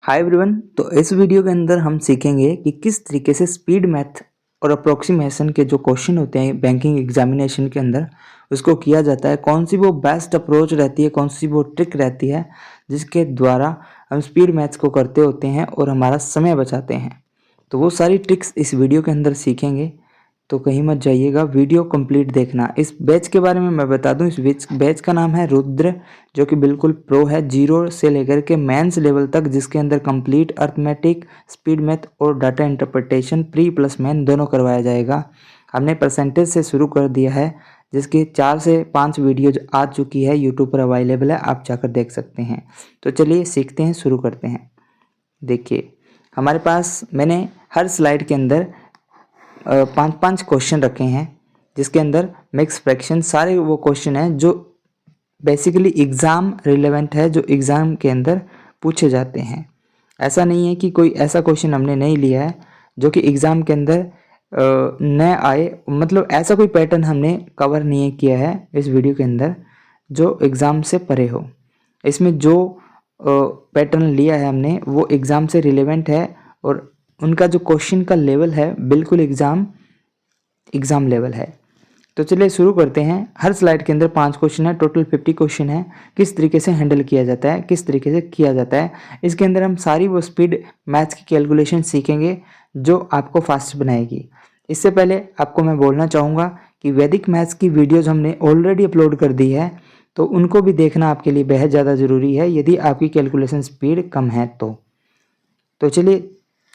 Hi everyone. तो इस video के अंदर हम सीखेंगे कि किस तरीके से स्पीड मैथ और अप्रोक्सीमेशन के जो क्वेश्चन होते हैं बैंकिंग एग्जामिनेशन के अंदर उसको किया जाता है। कौन सी वो बेस्ट अप्रोच रहती है, कौन सी वो ट्रिक रहती है जिसके द्वारा हम स्पीड मैथ्स को करते होते हैं और हमारा समय बचाते हैं। तो वो सारी ट्रिक्स इस वीडियो के अंदर सीखेंगे, तो कहीं मत जाइएगा, वीडियो कंप्लीट देखना। इस बैच के बारे में मैं बता दूं, इस बैच का नाम है रुद्र, जो कि बिल्कुल प्रो है, जीरो से लेकर के मेंस लेवल तक, जिसके अंदर कंप्लीट अर्थमेटिक, स्पीड मैथ और data interpretation pre plus main दोनों करवाया जाएगा। हमने परसेंटेज से शुरू कर दिया है, जिसकी 4 से 5 वीडियो आ चुकी है, यूट्यूब पर अवेलेबल है, आप जाकर देख सकते हैं। तो चलिए सीखते हैं, शुरू करते हैं। देखिए हमारे पास मैंने हर स्लाइड के अंदर 5-5 क्वेश्चन रखे हैं, जिसके अंदर मिक्स फ्रैक्शन सारे वो क्वेश्चन हैं जो बेसिकली एग्ज़ाम रिलेवेंट है, जो एग्ज़ाम के अंदर पूछे जाते हैं। ऐसा नहीं है कि कोई ऐसा क्वेश्चन हमने नहीं लिया है जो कि एग्ज़ाम के अंदर न आए, मतलब ऐसा कोई पैटर्न हमने कवर नहीं किया है इस वीडियो के अंदर जो एग्ज़ाम से परे हो। इसमें जो पैटर्न लिया है हमने वो एग्ज़ाम से रिलेवेंट है और उनका जो क्वेश्चन का लेवल है बिल्कुल एग्ज़ाम लेवल है। तो चलिए शुरू करते हैं। हर स्लाइड के अंदर 5 क्वेश्चन है, टोटल 50 क्वेश्चन है। किस तरीके से हैंडल किया जाता है, किस तरीके से किया जाता है, इसके अंदर हम सारी वो स्पीड मैथ्स की कैलकुलेशन सीखेंगे जो आपको फास्ट बनाएगी। इससे पहले आपको मैं बोलना चाहूँगा कि वैदिक मैथ्स की वीडियोज़ हमने ऑलरेडी अपलोड कर दी है, तो उनको भी देखना आपके लिए बेहद ज़्यादा ज़रूरी है यदि आपकी कैलकुलेशन स्पीड कम है तो चलिए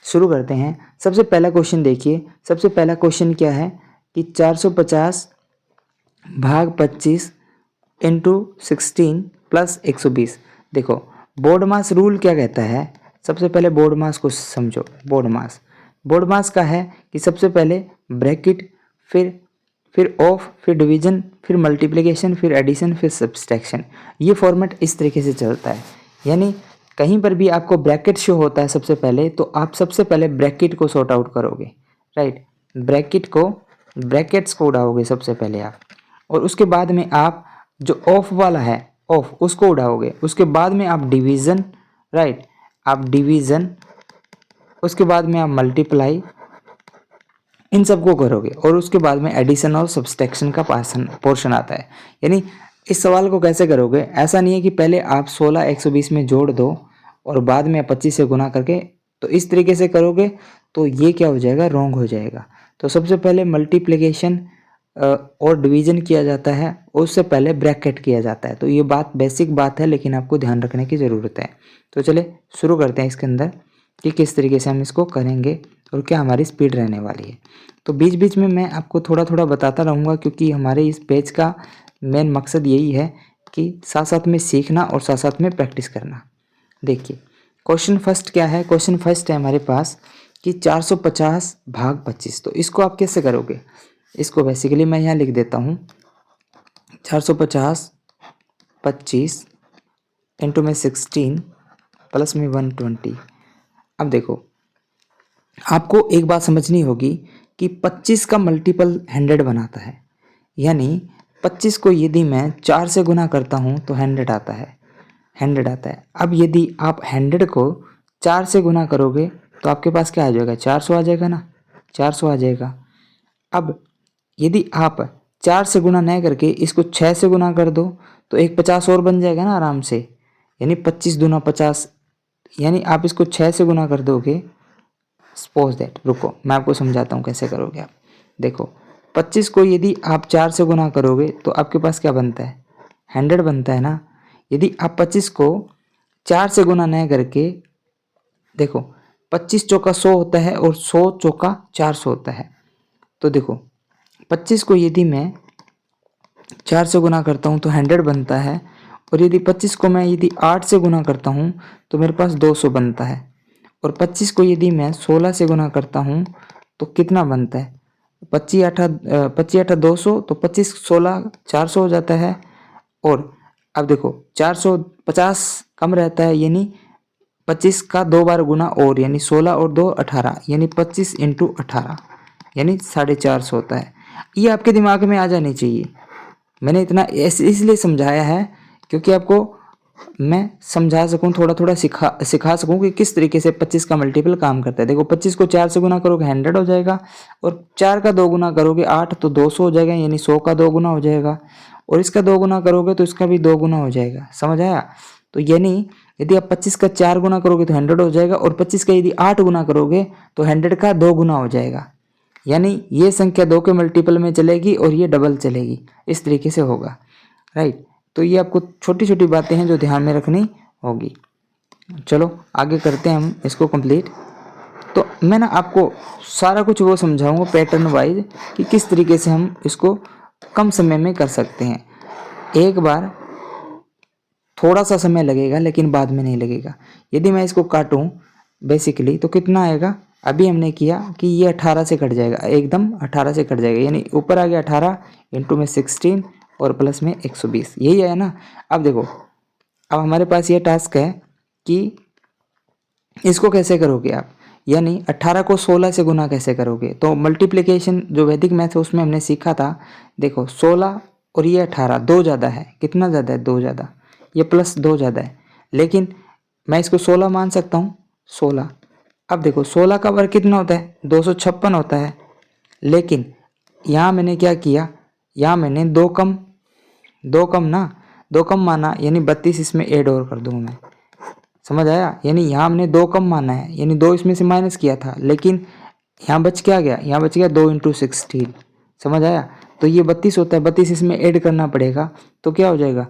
शुरू करते हैं। सबसे पहला क्वेश्चन देखिए। सबसे पहला क्वेश्चन क्या है कि 450 भाग 25 इंटू 16 प्लस 120। देखो बोर्ड मास रूल क्या कहता है, सबसे पहले बोर्ड मास को समझो। बोर्ड मास का है कि सबसे पहले ब्रैकेट, फिर ऑफ, फिर डिवीजन, फिर मल्टीप्लिकेशन, फिर एडिशन, फिर सब्सट्रैक्शन। ये फॉर्मेट इस तरीके से चलता है। यानी कहीं पर भी आपको ब्रैकेट शो होता है सबसे पहले, तो आप सबसे पहले ब्रैकेट को सॉर्ट आउट करोगे, राइट। ब्रैकेट्स को उड़ाओगे सबसे पहले आप, और उसके बाद में आप जो ऑफ वाला है ऑफ उसको उड़ाओगे। उसके बाद में आप डिवीज़न, राइट, आप डिवीज़न, उसके बाद में आप मल्टीप्लाई, इन सबको करोगे और उसके बाद में एडिशन और सब्सट्रैक्शन का पोर्शन आता है। यानी इस सवाल को कैसे करोगे, ऐसा नहीं है कि पहले आप 16 120 में जोड़ दो और बाद में आप 25 से गुना करके, तो इस तरीके से करोगे तो ये क्या हो जाएगा, रॉन्ग हो जाएगा। तो सबसे पहले मल्टीप्लिकेशन और डिवीजन किया जाता है, उससे पहले ब्रैकेट किया जाता है। तो ये बात बेसिक बात है, लेकिन आपको ध्यान रखने की ज़रूरत है। तो चलिए शुरू करते हैं इसके अंदर कि किस तरीके से हम इसको करेंगे और क्या हमारी स्पीड रहने वाली है। तो बीच बीच में मैं आपको थोड़ा थोड़ा बताता रहूँगा, क्योंकि हमारे इस पेज का मेन मकसद यही है कि साथ साथ में सीखना और साथ साथ में प्रैक्टिस करना। देखिए क्वेश्चन फर्स्ट क्या है। क्वेश्चन फर्स्ट है हमारे पास कि 450 भाग 25। तो इसको आप कैसे करोगे, इसको बेसिकली मैं यहाँ लिख देता हूँ 450 25 इंटू में 16 प्लस में 120। अब देखो आपको एक बात समझनी होगी कि 25 का मल्टीपल 100 बनाता है। यानी 25 को यदि मैं 4 से गुना करता हूँ तो 100 आता है। अब यदि आप 100 को 4 से गुना करोगे तो आपके पास क्या आ जाएगा, 400 आ जाएगा ना, 400 आ जाएगा। अब यदि आप 4 से गुना नहीं करके इसको 6 से गुना कर दो तो एक 50 और बन जाएगा ना आराम से। यानी 25 दूना 50, यानी आप इसको 6 से गुना कर दोगे। सपोज दैट, रुको मैं आपको समझाता हूँ कैसे करोगे आप। देखो 25 को यदि आप 4 से गुना करोगे तो आपके पास क्या बनता है, 100 बनता है ना। यदि आप 25 को 4 से गुना नहीं करके, देखो 25 चौका 100 होता है और 100 चौका 400 होता है। तो देखो 25 को यदि मैं 4 से गुना करता हूँ तो 100 बनता है, और यदि 25 को मैं यदि 8 से गुना करता हूँ तो मेरे पास 200 बनता है। और 25 को यदि मैं 16 से गुना करता हूँ तो कितना बनता है, 25 8 200, तो 25 16 400 हो जाता है। और अब देखो 450 कम रहता है, यानी 25 का 2 बार गुना और, यानी 16 और 2 18, यानी 25 इंटू 18 यानी 450 होता है। ये आपके दिमाग में आ जानी चाहिए। मैंने इतना इसलिए समझाया है क्योंकि आपको मैं समझा सकूं, थोड़ा थोड़ा सिखा सकूं कि किस तरीके से 25 का मल्टीपल काम करता है। देखो 25 को 4 से गुना करोगे 100 हो जाएगा, और 4 का 2 गुना करोगे 8 तो 200 हो जाएगा, यानी 100 का 2 गुना हो जाएगा, और इसका 2 गुना करोगे तो इसका भी 2 गुना हो जाएगा। समझ आया? तो यानी यदि आप 25 का 4 गुना करोगे तो 100 हो जाएगा, और 25 का यदि 8 गुना करोगे तो 100 का 2 गुना हो जाएगा। यानी ये संख्या 2 के मल्टीपल में चलेगी और ये डबल चलेगी, इस तरीके से होगा। राइट, तो ये आपको छोटी छोटी बातें हैं जो ध्यान में रखनी होगी। चलो आगे करते हैं हम इसको कंप्लीट। तो मैं ना आपको सारा कुछ वो समझाऊंगा पैटर्न वाइज कि किस तरीके से हम इसको कम समय में कर सकते हैं। एक बार थोड़ा सा समय लगेगा लेकिन बाद में नहीं लगेगा। यदि मैं इसको काटूं बेसिकली तो कितना आएगा, अभी हमने किया कि ये 18 से कट जाएगा, एकदम 18 से कट जाएगा, यानी ऊपर आ गया 18 इंटू में 16 और प्लस में 120, यही है ना। अब देखो, अब हमारे पास ये टास्क है कि इसको कैसे करोगे आप, यानी 18 को 16 से गुना कैसे करोगे। तो मल्टीप्लिकेशन जो वैदिक मैथ है उसमें हमने सीखा था। देखो 16 और ये 18, 2 ज़्यादा है, कितना ज़्यादा है, 2 ज़्यादा, ये प्लस 2 ज़्यादा है, लेकिन मैं इसको 16 मान सकता हूँ, 16। अब देखो 16 का वर्ग कितना होता है, 256 होता है, लेकिन यहाँ मैंने क्या किया, यहाँ मैंने दो कम ना, 2 कम माना, यानी 32 इसमें ऐड और कर दूँ मैं। समझ आया? यानी यहाँ हमने 2 कम माना है, यानी 2 इसमें से माइनस किया था, लेकिन यहाँ बच क्या गया, यहाँ बच गया 2 इंटू 16। समझ आया? तो ये 32 होता है, 32 इसमें ऐड करना पड़ेगा, तो क्या हो जाएगा,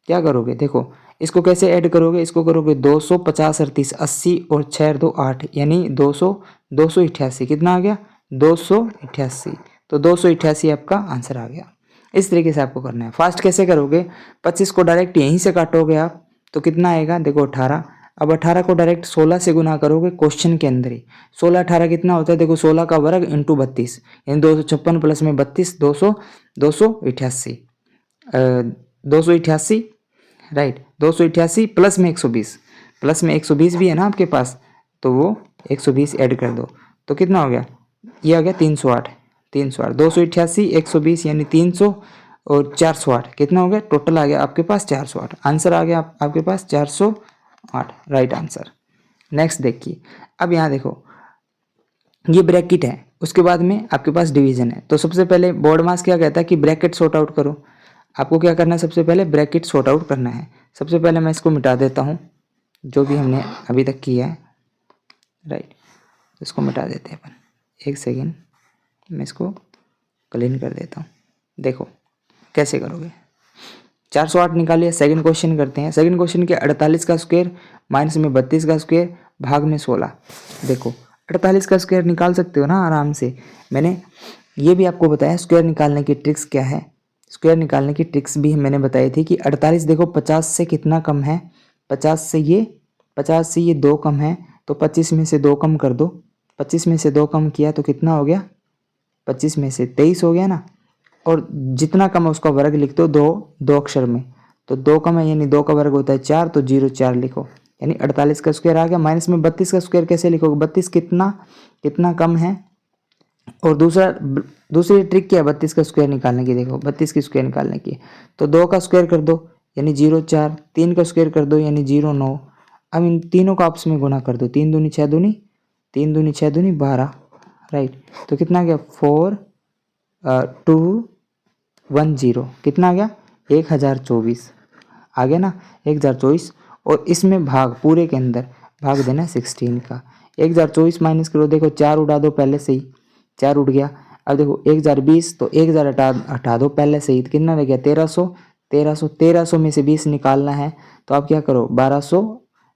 क्या करोगे, देखो इसको कैसे ऐड करोगे, इसको करोगे 250 38 80 और 6 2 8, यानी 288, कितना आ गया, 288। तो 288 आपका आंसर आ गया। इस तरीके से आपको करना है। फास्ट कैसे करोगे, 25 को डायरेक्ट यहीं से काटोगे आप तो कितना आएगा, देखो 18। अब 18 को डायरेक्ट 16 से गुना करोगे क्वेश्चन के अंदर ही। 16 18 कितना होता है, देखो 16 का वर्ग इंटू 32, यानी 256 प्लस में 32, 288, 288, राइट, 288 प्लस में 120, प्लस में 120 भी है ना आपके पास, तो वो 120 ऐड कर दो, तो कितना हो गया, ये आ गया 308, 308, 288 120 यानी 300 और 408, कितना हो गया, टोटल आ गया आपके पास 408, आंसर आ गया आपके पास 408, राइट आंसर। नेक्स्ट देखिए, अब यहाँ देखो ये ब्रैकेट है, उसके बाद में आपके पास डिवीजन है। तो सबसे पहले बोर्ड मास क्या कहता है कि ब्रैकेट सॉर्ट आउट करो। आपको क्या करना है, सबसे पहले ब्रैकेट सॉर्ट आउट करना है। सबसे पहले मैं इसको मिटा देता हूँ, जो भी हमने अभी तक किया है, राइट, इसको मिटा देते हैं अपन। एक सेकेंड, मैं इसको क्लीन कर देता हूँ। देखो कैसे करोगे, 408 निकालिए। सेकंड क्वेश्चन करते हैं। सेकंड क्वेश्चन के 48 का स्क्वायर माइनस में 32 का स्क्वायर भाग में 16। देखो 48 का स्क्वायर निकाल सकते हो ना आराम से। मैंने ये भी आपको बताया स्क्वायर निकालने की ट्रिक्स क्या है। स्क्वायर निकालने की ट्रिक्स भी मैंने बताई थी कि 48 देखो 50 से कितना कम है, 50 से ये 2 कम है, तो 25 में से 2 कम कर दो। 25 में से 2 कम किया तो कितना हो गया, 25 में से 23 हो गया ना। और जितना कम है उसका वर्ग लिख दो, दो अक्षर में, तो 2 कम है यानी 2 का वर्ग होता है 4, तो 04 लिखो, यानी 48 का स्क्वायर आ गया। माइनस में 32 का स्क्वायर कैसे लिखोगे, 32 कितना कम है। और दूसरी ट्रिक क्या है 32 का स्क्वायर निकालने की, देखो 32 की स्क्वायर निकालने की, तो 2 का स्क्वायर कर दो यानी 04, 3 का स्क्वायर कर दो यानी 09। अब इन तीनों का आपस में गुना कर दो, 3 दूनी 6 दूनी 3 दूनी 6 दूनी 12, राइट, तो कितना आ गया 4210, कितना आ गया 1024 आ गया ना, 1024। और इसमें भाग पूरे के अंदर भाग देना 16 का। 1024 माइनस करो, देखो 4 उड़ा दो पहले से ही, 4 उठ गया। अब देखो 1020, तो 1000 हटा दो पहले से ही, तो कितना रह गया 1300। 1300 में से 20 निकालना है, तो आप क्या करो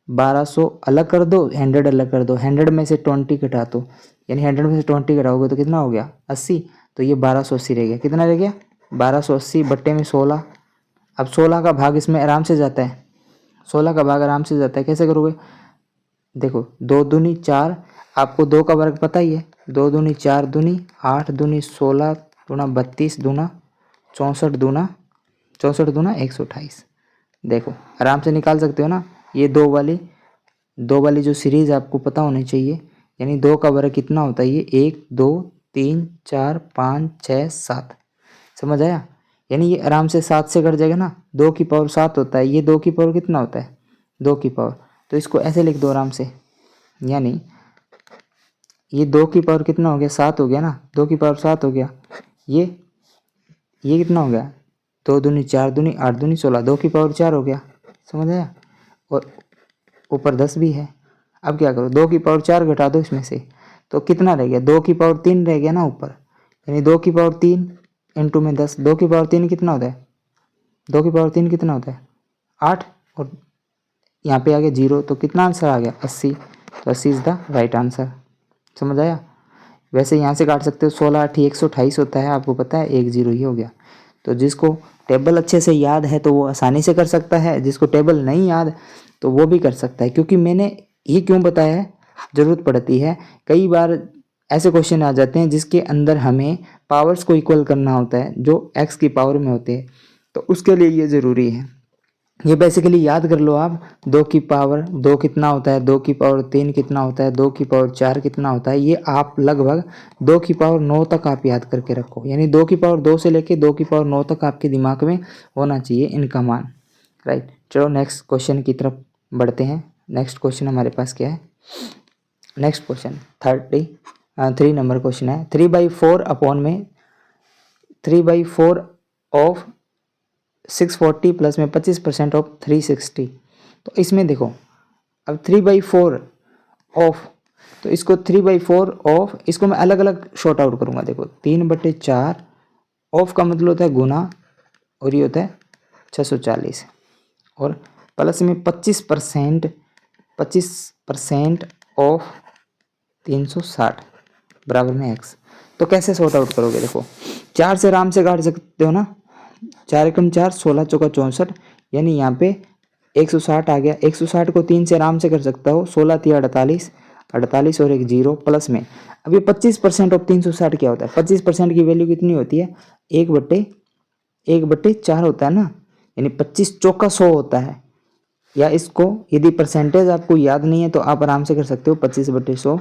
1200 अलग कर दो, 100 अलग कर दो, 100 में से 20 घटा दो, यानी 100 में से 20 घटाओगे तो कितना हो गया 80, तो ये 1280 रह गया। कितना रह गया 1280 बट्टे में 16। अब 16 का भाग इसमें आराम से जाता है, 16 का भाग आराम से जाता है, कैसे करोगे, देखो 2 दूनी 4, आपको 2 का वर्ग पता ही है, 2 दूनी 4 दूनी 8 दूनी 16 दूना 32 दूना 64 दूना 128। देखो आराम से निकाल सकते हो ना। ये दो वाली जो सीरीज आपको पता होनी चाहिए, यानी 2 का वर्ग कितना होता है, ये 1 2 3 4 5 6 7, समझ आया। यानी ये आराम से 7 से कट जाएगा ना, 2 की पावर 7 होता है, ये 2 की पावर कितना होता है, 2 की पावर, तो इसको ऐसे लिख दो आराम से, यानी ये 2 की पावर कितना हो गया, 7 हो गया ना, 2 की पावर 7 हो गया, ये कितना हो गया, 2 दूनी 4 दूनी 8 दूनी 16, 2 की पावर 4 हो गया, समझ आया, और ऊपर 10 भी है। अब क्या करो, 2 की पावर 4 घटा दो इसमें से, तो कितना रह गया, 2 की पावर 3 रह गया ना ऊपर, यानी 2 की पावर 3 इंटू में 10, 2 की पावर 3 कितना होता है, 2 की पावर 3 कितना होता है 8, और यहाँ पे आ गया 0, तो कितना आंसर आ गया 80, तो 80 इज़ द राइट आंसर। समझ आया। वैसे यहाँ से काट सकते हो, 16 8 128 होता है, आपको पता है, 1 0 ही हो गया। तो जिसको टेबल अच्छे से याद है तो वो आसानी से कर सकता है, जिसको टेबल नहीं याद तो वो भी कर सकता है। क्योंकि मैंने ये क्यों बताया है, ज़रूरत पड़ती है, कई बार ऐसे क्वेश्चन आ जाते हैं जिसके अंदर हमें पावर्स को इक्वल करना होता है जो x की पावर में होते हैं, तो उसके लिए ये ज़रूरी है। ये बेसिकली याद कर लो आप, 2 की पावर 2 कितना होता है, 2 की पावर 3 कितना होता है, 2 की पावर 4 कितना होता है, ये आप लगभग 2 की पावर 9 तक आप याद करके रखो। यानी 2 की पावर 2 से लेके 2 की पावर 9 तक आपके दिमाग में होना चाहिए इनका मान, राइट। चलो नेक्स्ट क्वेश्चन की तरफ बढ़ते हैं। नेक्स्ट क्वेश्चन हमारे पास क्या है, नेक्स्ट क्वेश्चन 3 नंबर क्वेश्चन है, 3/4 अपॉन में 3/4 ऑफ 640 प्लस में 25% ऑफ 360। तो इसमें देखो, अब 3/4 ऑफ, तो इसको 3/4 ऑफ, इसको मैं अलग अलग शॉर्ट आउट करूंगा। देखो 3/4 ऑफ का मतलब होता है गुना, और ये होता है 640, और प्लस में 25% ऑफ 360 बराबर में x। तो कैसे सॉर्ट आउट करोगे, देखो 4 से आराम से काट सकते हो ना, 4 एकम 4, 16 चौका 64, यानी यहाँ पे 160 आ गया। 160 को 3 से आराम से कर सकता हो, 16 3 48, 48 और एक 0 प्लस में, अब ये 25% ऑफ 360 क्या होता है, 25% की वैल्यू कितनी होती है, 1/4 होता है ना, यानी 25 चौका 100 होता है। या इसको यदि परसेंटेज आपको याद नहीं है तो आप आराम से कर सकते हो, 25/100,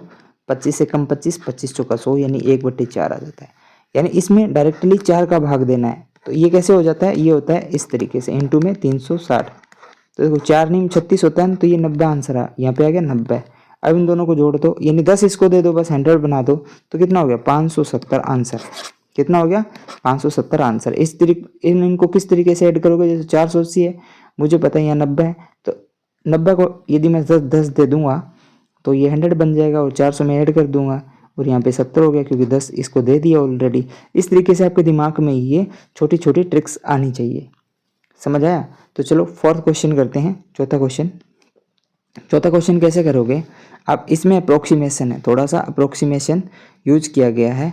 25 से कम 25, 25 चौका 100, यानी 1/4 आ जाता है। यानी इसमें डायरेक्टली 4 का भाग देना है। तो ये कैसे हो जाता है, ये होता है इस तरीके से, इंटू में 360। तो देखो 4 नहीं 36 होता है ना, तो ये 90 आंसर आ, यहाँ पे आ गया 90। अब इन दोनों को जोड़ दो, यानी 10 इसको दे दो, बस 100 बना दो, तो कितना हो गया 570 आंसर। कितना हो गया 570 आंसर। इस तरीके इनको किस तरीके से ऐड करोगे, जैसे 480 है, मुझे पता है यहाँ 90 है, तो 90 को यदि मैं 10 दे दूंगा तो ये 100 बन जाएगा, और 400 में ऐड कर दूंगा, और यहाँ पे 70 हो गया, क्योंकि 10 इसको दे दिया ऑलरेडी। इस तरीके से आपके दिमाग में ये छोटी छोटी ट्रिक्स आनी चाहिए। समझ आया। तो चलो 4th क्वेश्चन करते हैं, चौथा क्वेश्चन कैसे करोगे आप, इसमें अप्रोक्सीमेशन है, थोड़ा सा अप्रोक्सीमेशन यूज किया गया है,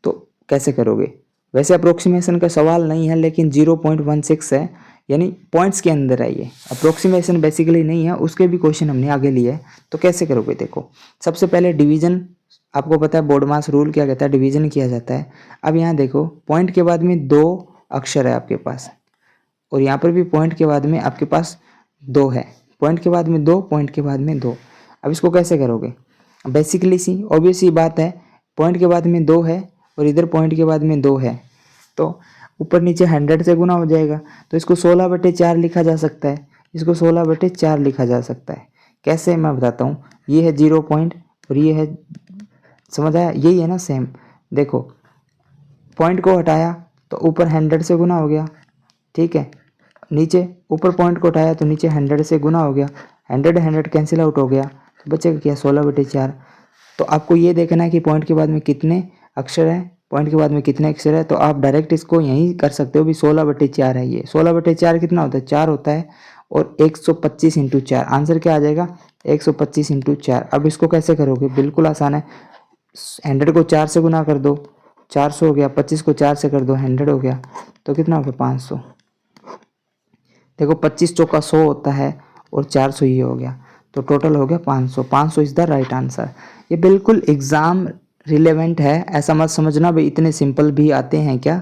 तो कैसे करोगे। वैसे अप्रोक्सीमेशन का सवाल नहीं है, लेकिन 0.16 है, यानी पॉइंट्स के अंदर है ये, अप्रोक्सीमेशन बेसिकली नहीं है, उसके भी क्वेश्चन हमने आगे लिए है। तो कैसे करोगे, देखो सबसे पहले डिवीजन, आपको पता है बोर्ड मास रूल क्या कहता है, डिवीजन किया जाता है। अब यहाँ देखो पॉइंट के बाद में 2 अक्षर है आपके पास, और यहाँ पर भी पॉइंट के बाद में आपके पास 2 है, पॉइंट के बाद में 2, पॉइंट के बाद में 2। अब इसको कैसे करोगे, बेसिकली सी ऑब्वियस सी बात है, पॉइंट के बाद में 2 है और इधर पॉइंट के बाद में 2 है, तो ऊपर नीचे 100 से गुना हो जाएगा। तो इसको 16/4 लिखा जा सकता है, इसको 16/4 लिखा जा सकता है। कैसे, मैं बताता हूँ। ये है 0 पॉइंट और ये है, समझ आया, यही है ना सेम। देखो पॉइंट को हटाया तो ऊपर 100 से गुना हो गया, ठीक है, नीचे ऊपर पॉइंट को उठाया तो नीचे 100 से गुना हो गया, 100 कैंसिल आउट हो गया, तो बचेगा क्या 16/4। तो आपको ये देखना है कि पॉइंट के बाद में कितने अक्षर है, पॉइंट के बाद में कितने अक्षर है, तो आप डायरेक्ट इसको यहीं कर सकते हो भी 16/4 है। ये 16/4 कितना होता है, 4 होता है, और 125 × 4, आंसर क्या आ जाएगा 125 × 4। अब इसको कैसे करोगे, बिल्कुल आसान है, 100 को 4 से गुना कर दो, 400 हो गया, 25 को 4 से कर दो, 100 हो गया, तो कितना हो गया 500। देखो 25 चौका 100 होता है और 400 ही हो गया, तो टोटल हो गया 500। 500 इज द राइट आंसर। ये बिल्कुल एग्जाम रिलेवेंट है, ऐसा मत समझना भाई इतने सिंपल भी आते हैं क्या,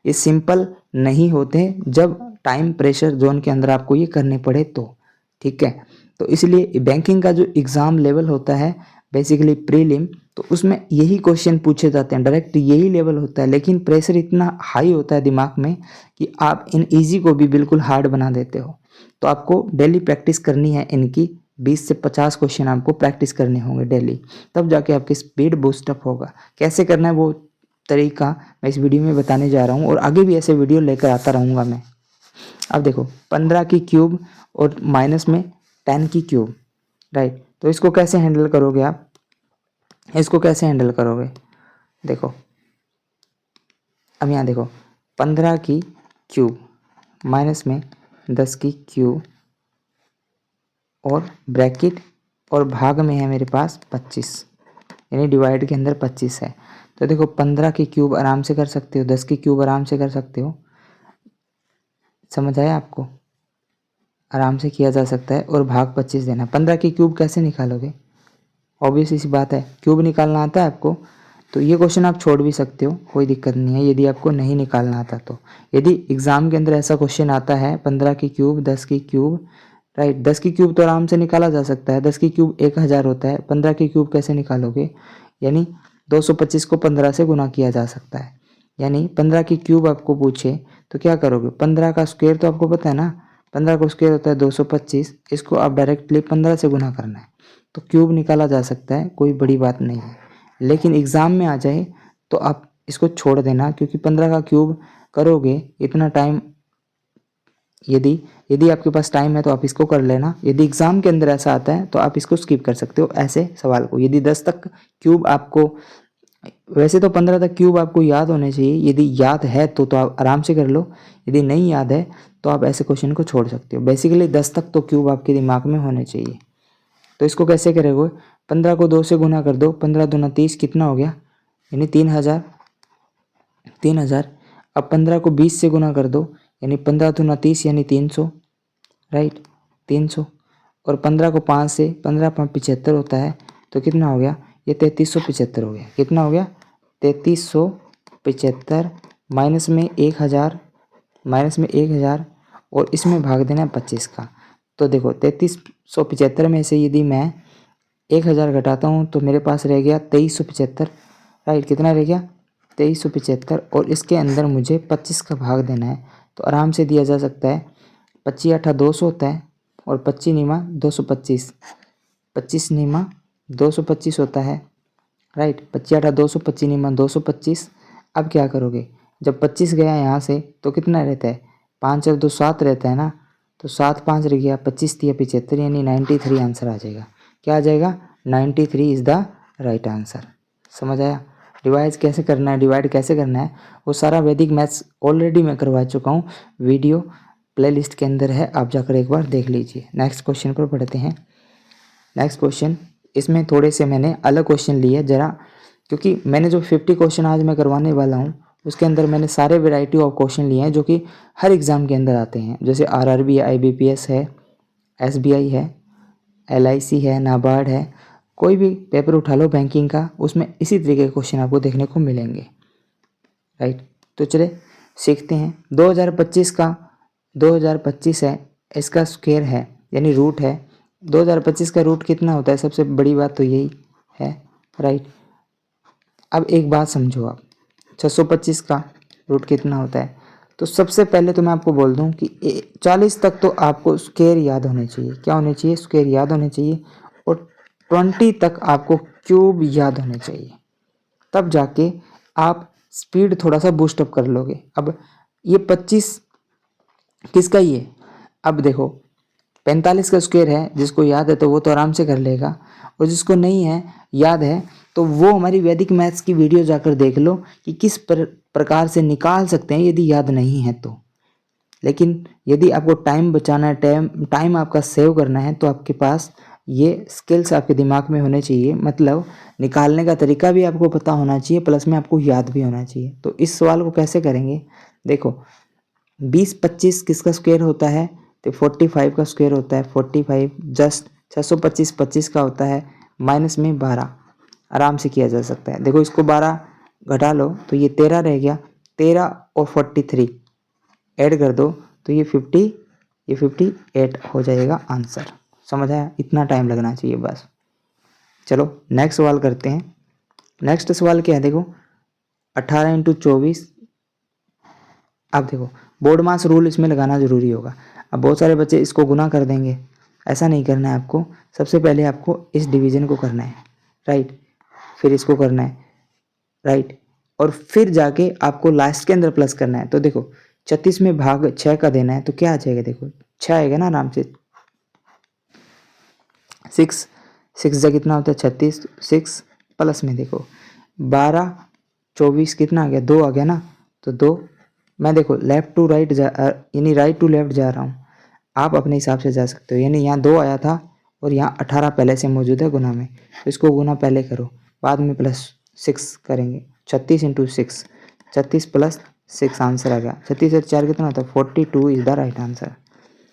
ये सिंपल नहीं होते जब टाइम प्रेशर जोन के अंदर आपको ये करने पड़े तो, ठीक है। तो इसलिए बैंकिंग का जो एग्ज़ाम लेवल होता है बेसिकली प्रीलिम, तो उसमें यही क्वेश्चन पूछे जाते हैं, डायरेक्ट यही लेवल होता है, लेकिन प्रेशर इतना हाई होता है दिमाग में कि आप इन इजी को भी बिल्कुल हार्ड बना देते हो। तो आपको डेली प्रैक्टिस करनी है इनकी, 20 से 50 क्वेश्चन आपको प्रैक्टिस करने होंगे डेली, तब जाके आपकी स्पीड बूस्टअप होगा। कैसे करना है वो तरीका मैं इस वीडियो में बताने जा रहा हूँ, और आगे भी ऐसे वीडियो लेकर आता रहूँगा मैं। अब देखो 15 की क्यूब और माइनस में 10 की क्यूब, राइट। तो इसको कैसे हैंडल करोगे आप, इसको कैसे हैंडल करोगे, देखो अब यहाँ देखो 15 की क्यूब माइनस में 10 की क्यूब और ब्रैकेट और भाग में है मेरे पास 25, यानी डिवाइड के अंदर 25 है। तो देखो 15 की क्यूब आराम से कर सकते हो, 10 की क्यूब आराम से कर सकते हो, समझ आया आपको, आराम से किया जा सकता है। और भाग 25 देना। 15 की क्यूब कैसे निकालोगे, ऑब्वियस सी बात है, क्यूब निकालना आता है आपको, तो ये क्वेश्चन आप छोड़ भी सकते हो, कोई दिक्कत नहीं है यदि आपको नहीं निकालना आता तो। यदि एग्जाम के अंदर ऐसा क्वेश्चन आता है 15 की क्यूब 10 की क्यूब, राइट, 10 की क्यूब तो आराम से निकाला जा सकता है, 10 की क्यूब 1000 होता है, 15 की क्यूब कैसे निकालोगे, यानी 225 को 15 से गुना किया जा सकता है। यानी 15 की क्यूब आपको पूछे तो क्या करोगे, 15 का स्क्वायर तो आपको पता है ना, 15 का स्क्वायर होता है 225, इसको आप डायरेक्टली 15 से गुना करना है, तो क्यूब निकाला जा सकता है, कोई बड़ी बात नहीं है। लेकिन एग्ज़ाम में आ जाए तो आप इसको छोड़ देना, क्योंकि 15 का क्यूब करोगे इतना टाइम, यदि यदि आपके पास टाइम है तो आप इसको कर लेना, यदि एग्ज़ाम के अंदर ऐसा आता है तो आप इसको स्किप कर सकते हो ऐसे सवाल को। यदि 10 तक क्यूब आपको, वैसे तो 15 तक क्यूब आपको याद होने चाहिए, यदि याद है तो आप आराम से कर लो, यदि नहीं याद है तो आप ऐसे क्वेश्चन को छोड़ सकते हो। बेसिकली 10 तक तो क्यूब आपके दिमाग में होने चाहिए। तो इसको कैसे करोगे, 15 को 2 से गुना कर दो, 15 दूना 30 कितना हो गया, यानी 3000, 3000। अब 15 को 20 से गुना कर दो, यानी 15 दूना 30 यानी 300, राइट, 300। और 15 को 5 से, 15 5 75 होता है, तो कितना हो गया, ये 3375 हो गया। कितना हो गया, 3375 माइनस में 1000, माइनस में 1000 और इसमें भाग देना है 25 का। तो देखो 3375 में से यदि मैं 1000 घटाता हूँ तो मेरे पास रह गया 2375, राइट, कितना रह गया 2375, और इसके अंदर मुझे 25 का भाग देना है, तो आराम से दिया जा सकता है। 25 8 200 होता है, और 25 नीमा 225, 25 नीमा 225 होता है, राइट, 25 8 200, 25 नीमा 225। अब क्या करोगे, जब 25 गया यहाँ से तो कितना रहता है, 5 और 2 7 रहता है ना, तो 7 5 रह गया, 25 दिया 75, यानी 93 आंसर आ जाएगा। क्या आ जाएगा, 93 इज़ द राइट आंसर। समझ आया, डिवाइड कैसे करना है, डिवाइड कैसे करना है, वो सारा वैदिक मैथ्स ऑलरेडी मैं करवा चुका हूँ, वीडियो प्लेलिस्ट के अंदर है, आप जाकर एक बार देख लीजिए। नेक्स्ट क्वेश्चन पर पढ़ते हैं। नेक्स्ट क्वेश्चन, इसमें थोड़े से मैंने अलग क्वेश्चन लिए ज़रा, क्योंकि मैंने जो 50 क्वेश्चन आज मैं करवाने वाला हूँ उसके अंदर मैंने सारे वैरायटी ऑफ क्वेश्चन लिए हैं जो कि हर एग्ज़ाम के अंदर आते हैं, जैसे आरआरबी है, आईबीपीएस है, एसबीआई है, एलआईसी है, नाबार्ड है, कोई भी पेपर उठा लो बैंकिंग का, उसमें इसी तरीके के क्वेश्चन आपको देखने को मिलेंगे, राइट। तो चले सीखते हैं। 2025 का, 2025 है, इसका स्क्वायर है यानी रूट है, 2025 का रूट कितना होता है, सबसे बड़ी बात तो यही है, राइट। अब एक बात समझो आप, 625 का रूट कितना होता है, तो सबसे पहले तो मैं आपको बोल दूं कि 40 तक तो आपको स्क्वायर याद होने चाहिए, क्या होने चाहिए, स्क्वायर याद होने चाहिए, और 20 तक आपको क्यूब याद होने चाहिए, तब जाके आप स्पीड थोड़ा सा बूस्टअप कर लोगे। अब ये 25 किसका ही है, अब देखो 45 का स्क्वायर है, जिसको याद है तो वो तो आराम से कर लेगा, और जिसको नहीं है याद है तो वो हमारी वैदिक मैथ्स की वीडियो जाकर देख लो कि किस प्रकार से निकाल सकते हैं यदि याद नहीं है तो। लेकिन यदि आपको टाइम बचाना है, टाइम आपका सेव करना है, तो आपके पास ये स्किल्स आपके दिमाग में होने चाहिए, मतलब निकालने का तरीका भी आपको पता होना चाहिए, प्लस में आपको याद भी होना चाहिए। तो इस सवाल को कैसे करेंगे, देखो 20-25 किसका स्क्वायर होता है, तो 45 का स्क्वायर होता है, 45 जस्ट 625 25 का होता है, माइनस में 12, आराम से किया जा सकता है। देखो इसको 12 घटा लो तो ये 13 रह गया, 13 और 43 ऐड कर दो तो ये 58 हो जाएगा आंसर। समझ आया, इतना टाइम लगना चाहिए बस। चलो नेक्स्ट सवाल करते हैं। नेक्स्ट सवाल क्या है, देखो 18 इंटू 24। अब देखो बोर्ड मास रूल इसमें लगाना जरूरी होगा। अब बहुत सारे बच्चे इसको गुना कर देंगे, ऐसा नहीं करना है आपको। सबसे पहले आपको इस डिवीजन को करना है, राइट, फिर इसको करना है, राइट, और फिर जाके आपको लास्ट के अंदर प्लस करना है। तो देखो 36 में भाग 6 का देना है तो क्या आ जाएगा, देखो 6 आएगा ना आराम से। 6 6 जा कितना होता है 36, 6 प्लस में देखो 12 24 कितना आ गया, 2 आ गया ना। तो 2 मैं देखो लेफ्ट टू राइट यानी राइट टू लेफ्ट जा रहा हूँ, आप अपने हिसाब से जा सकते हो। यानी यहाँ 2 आया था और यहाँ 18 पहले से मौजूद है गुना में, तो इसको गुना पहले करो, बाद में प्लस 6 करेंगे। 36 इंटू 6, 36 प्लस 6 आंसर आ गया। 36 और 4 कितना होता है 42 इज द राइट आंसर।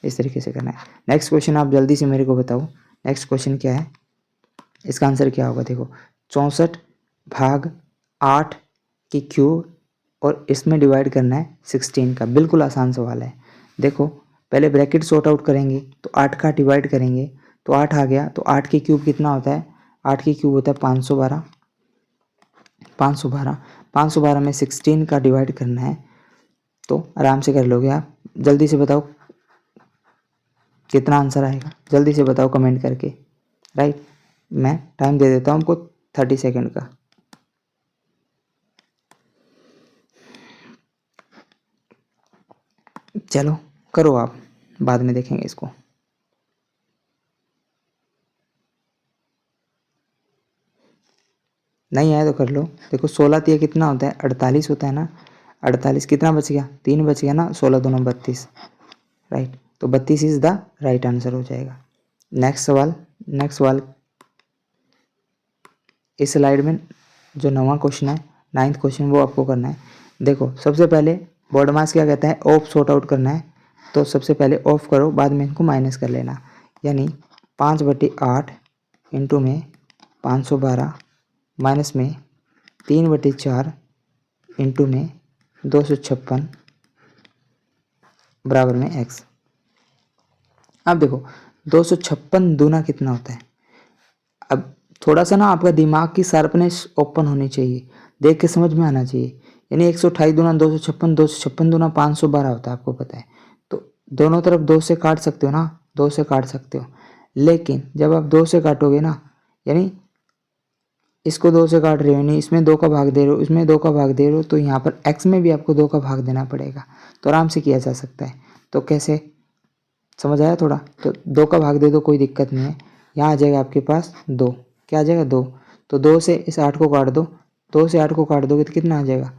इस तरीके से करना है। नेक्स्ट क्वेश्चन आप जल्दी से मेरे को बताओ, नेक्स्ट क्वेश्चन क्या है, इसका आंसर क्या होगा। देखो 64 भाग 8 की क्यूब और इसमें डिवाइड करना है 16 का। बिल्कुल आसान सवाल है। देखो पहले ब्रैकेट सॉर्ट आउट करेंगे तो 8 का डिवाइड करेंगे तो 8 आ गया। तो 8 की क्यूब कितना होता है, 8 की क्यूब होता है 512। 512 में 16 का डिवाइड करना है तो आराम से कर लोगे आप। जल्दी से बताओ कितना आंसर आएगा, जल्दी से बताओ कमेंट करके, राइट। मैं टाइम दे देता हूँ हमको 30 सेकेंड का। चलो करो आप, बाद में देखेंगे इसको। नहीं आया तो कर लो। देखो 16 तिया कितना होता है 48 होता है ना। 48 कितना बच गया, 3 बच गया ना। 16 दूना 32, राइट। तो 32 इज द राइट आंसर हो जाएगा। नेक्स्ट सवाल इस स्लाइड में जो 9वां क्वेश्चन है, 9th क्वेश्चन, वो आपको करना है। देखो सबसे पहले बोर्ड मास क्या कहता है, ऑफ सॉर्ट आउट करना है। तो सबसे पहले ऑफ करो, बाद में इनको माइनस कर लेना। यानी 5/8 इंटू में 512 माइनस में 3/4 इंटू में 256 बराबर में x। अब देखो 256 दूना कितना होता है। अब थोड़ा सा ना आपका दिमाग की शार्पनेस ओपन होनी चाहिए, देख के समझ में आना चाहिए। यानी 128 दूना 256, 256 दूना 512 होता है, आपको पता है। तो दोनों तरफ 2 से काट सकते हो ना, 2 से काट सकते हो। लेकिन जब आप 2 से काटोगे ना, यानी इसको 2 से काट रहे हो, यानी इसमें 2 का भाग दे रहे हो, इसमें 2 का भाग दे रहे हो, तो यहाँ पर x में भी आपको 2 का भाग देना पड़ेगा। तो आराम से किया जा सकता है। तो कैसे, समझ आया थोड़ा। तो 2 का भाग दे दो, कोई दिक्कत नहीं है। यहाँ आ जाएगा आपके पास 2, क्या आ जाएगा 2। तो 2 से इस 8 को काट दो, 2 से 8 को काट दोगे तो कितना आ जाएगा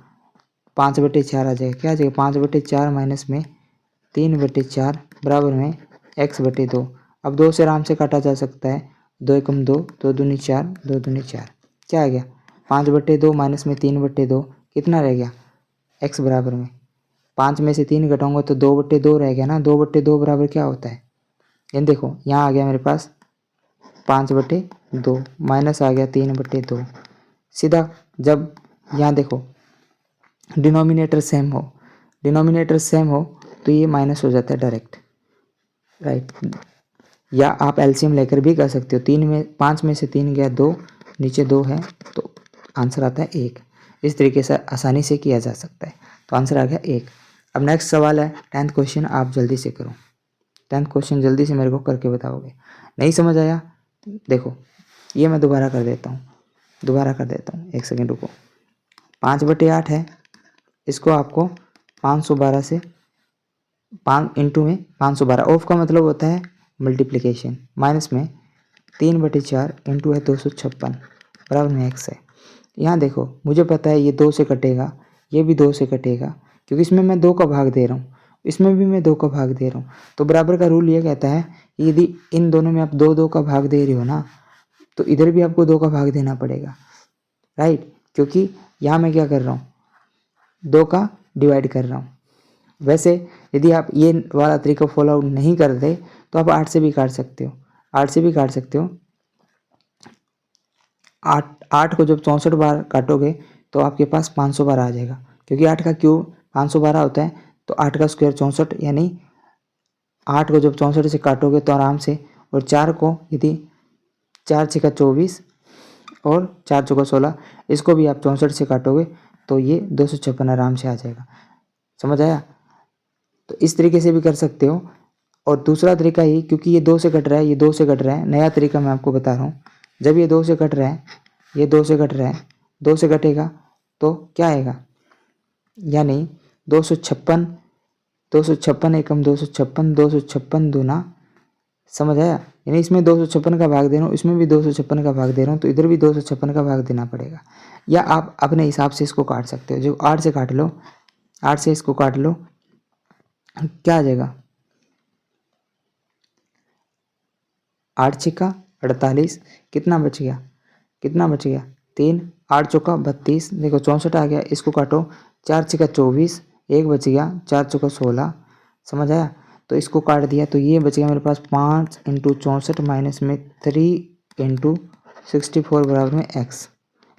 5/4 आ जाएगा। क्या आ जाएगा 5/4 माइनस में 3/4 बराबर में x/2। अब 2 से आराम से काटा जा सकता है, 2 एकम 2, 2 दूनी 4, 2 दूनी 4, क्या आ गया 5/2 माइनस में 3/2 कितना रह गया x बराबर में 5 में से 3 घटाऊंगा तो 2/2 रह गया ना। 2/2 बराबर क्या होता है, ये देखो यहाँ आ गया मेरे पास 5/2 माइनस आ गया 3/2। सीधा जब यहाँ देखो डिनोमिनेटर सेम हो तो ये माइनस हो जाता है डायरेक्ट, राइट। या आप एलसीएम लेकर भी कर सकते हो। 5 में से 3 गया 2, नीचे 2 है तो आंसर आता है 1। इस तरीके से आसानी से किया जा सकता है। तो आंसर आ गया 1। अब नेक्स्ट सवाल है 10th क्वेश्चन, आप जल्दी से करो। 10th क्वेश्चन जल्दी से मेरे को करके बताओगे। नहीं समझ आया, देखो ये मैं दोबारा कर देता हूँ, 1 सेकेंड रुको। 5/8 है, इसको आपको 512 से 5 इंटू में 512, ऑफ का मतलब होता है मल्टीप्लिकेशन, माइनस में 3/4 इंटू है 256 बराबर में x है। यहाँ देखो मुझे पता है ये 2 से कटेगा, ये भी 2 से कटेगा, क्योंकि इसमें मैं 2 का भाग दे रहा हूँ, इसमें भी मैं 2 का भाग दे रहा हूँ। तो बराबर का रूल ये कहता है यदि इन दोनों में आप 2 का भाग दे रहे हो ना, तो इधर भी आपको 2 का भाग देना पड़ेगा, राइट। क्योंकि यहाँ मैं क्या कर रहा हूँ, 2 का डिवाइड कर रहा हूँ। वैसे यदि आप ये वाला तरीका फॉलो आउट नहीं करते तो आप 8 से भी काट सकते हो, 8 से भी काट सकते हो। 8 को जब 64 बार काटोगे तो आपके पास 512 आ जाएगा, क्योंकि 8 का क्यूब 512 होता है। तो 8 का स्क्वायर 64, यानी 8 को जब 64 से काटोगे तो आराम से, और 4 को यदि 4 6 का 24, और 4 चौका 16, इसको भी आप 64 से काटोगे तो ये 256 आराम से आ जाएगा। समझ आया? तो इस तरीके से भी कर सकते हो। और दूसरा तरीका ही, क्योंकि ये 2 से कट रहा है, ये 2 से कट रहा है, नया तरीका मैं आपको बता रहा हूँ। जब ये 2 से कट रहा है, ये 2 से कट रहा है, 2 से कटेगा तो क्या आएगा, यानी 256, 256 एकम 256, 256 दूना, समझ आया? यानी इसमें 256 का भाग दे रहा हूँ, इसमें भी 256 का भाग दे रहा हूँ, तो इधर भी 256 का भाग देना पड़ेगा। या आप अपने हिसाब से इसको काट सकते हो, जो 8 से काट लो, 8 से इसको काट लो, क्या आ जाएगा, 8 छिक्का 48, कितना बच गया, कितना बच गया 3, 8 चौका 32, देखो 64 आ गया, इसको काटो, 4 छिक्का 24, 1 बच गया, 4 चौका 16, समझ आया? तो इसको काट दिया तो ये बच गया मेरे पास 5 × 64 माइनस में 3 × 64 बराबर में x,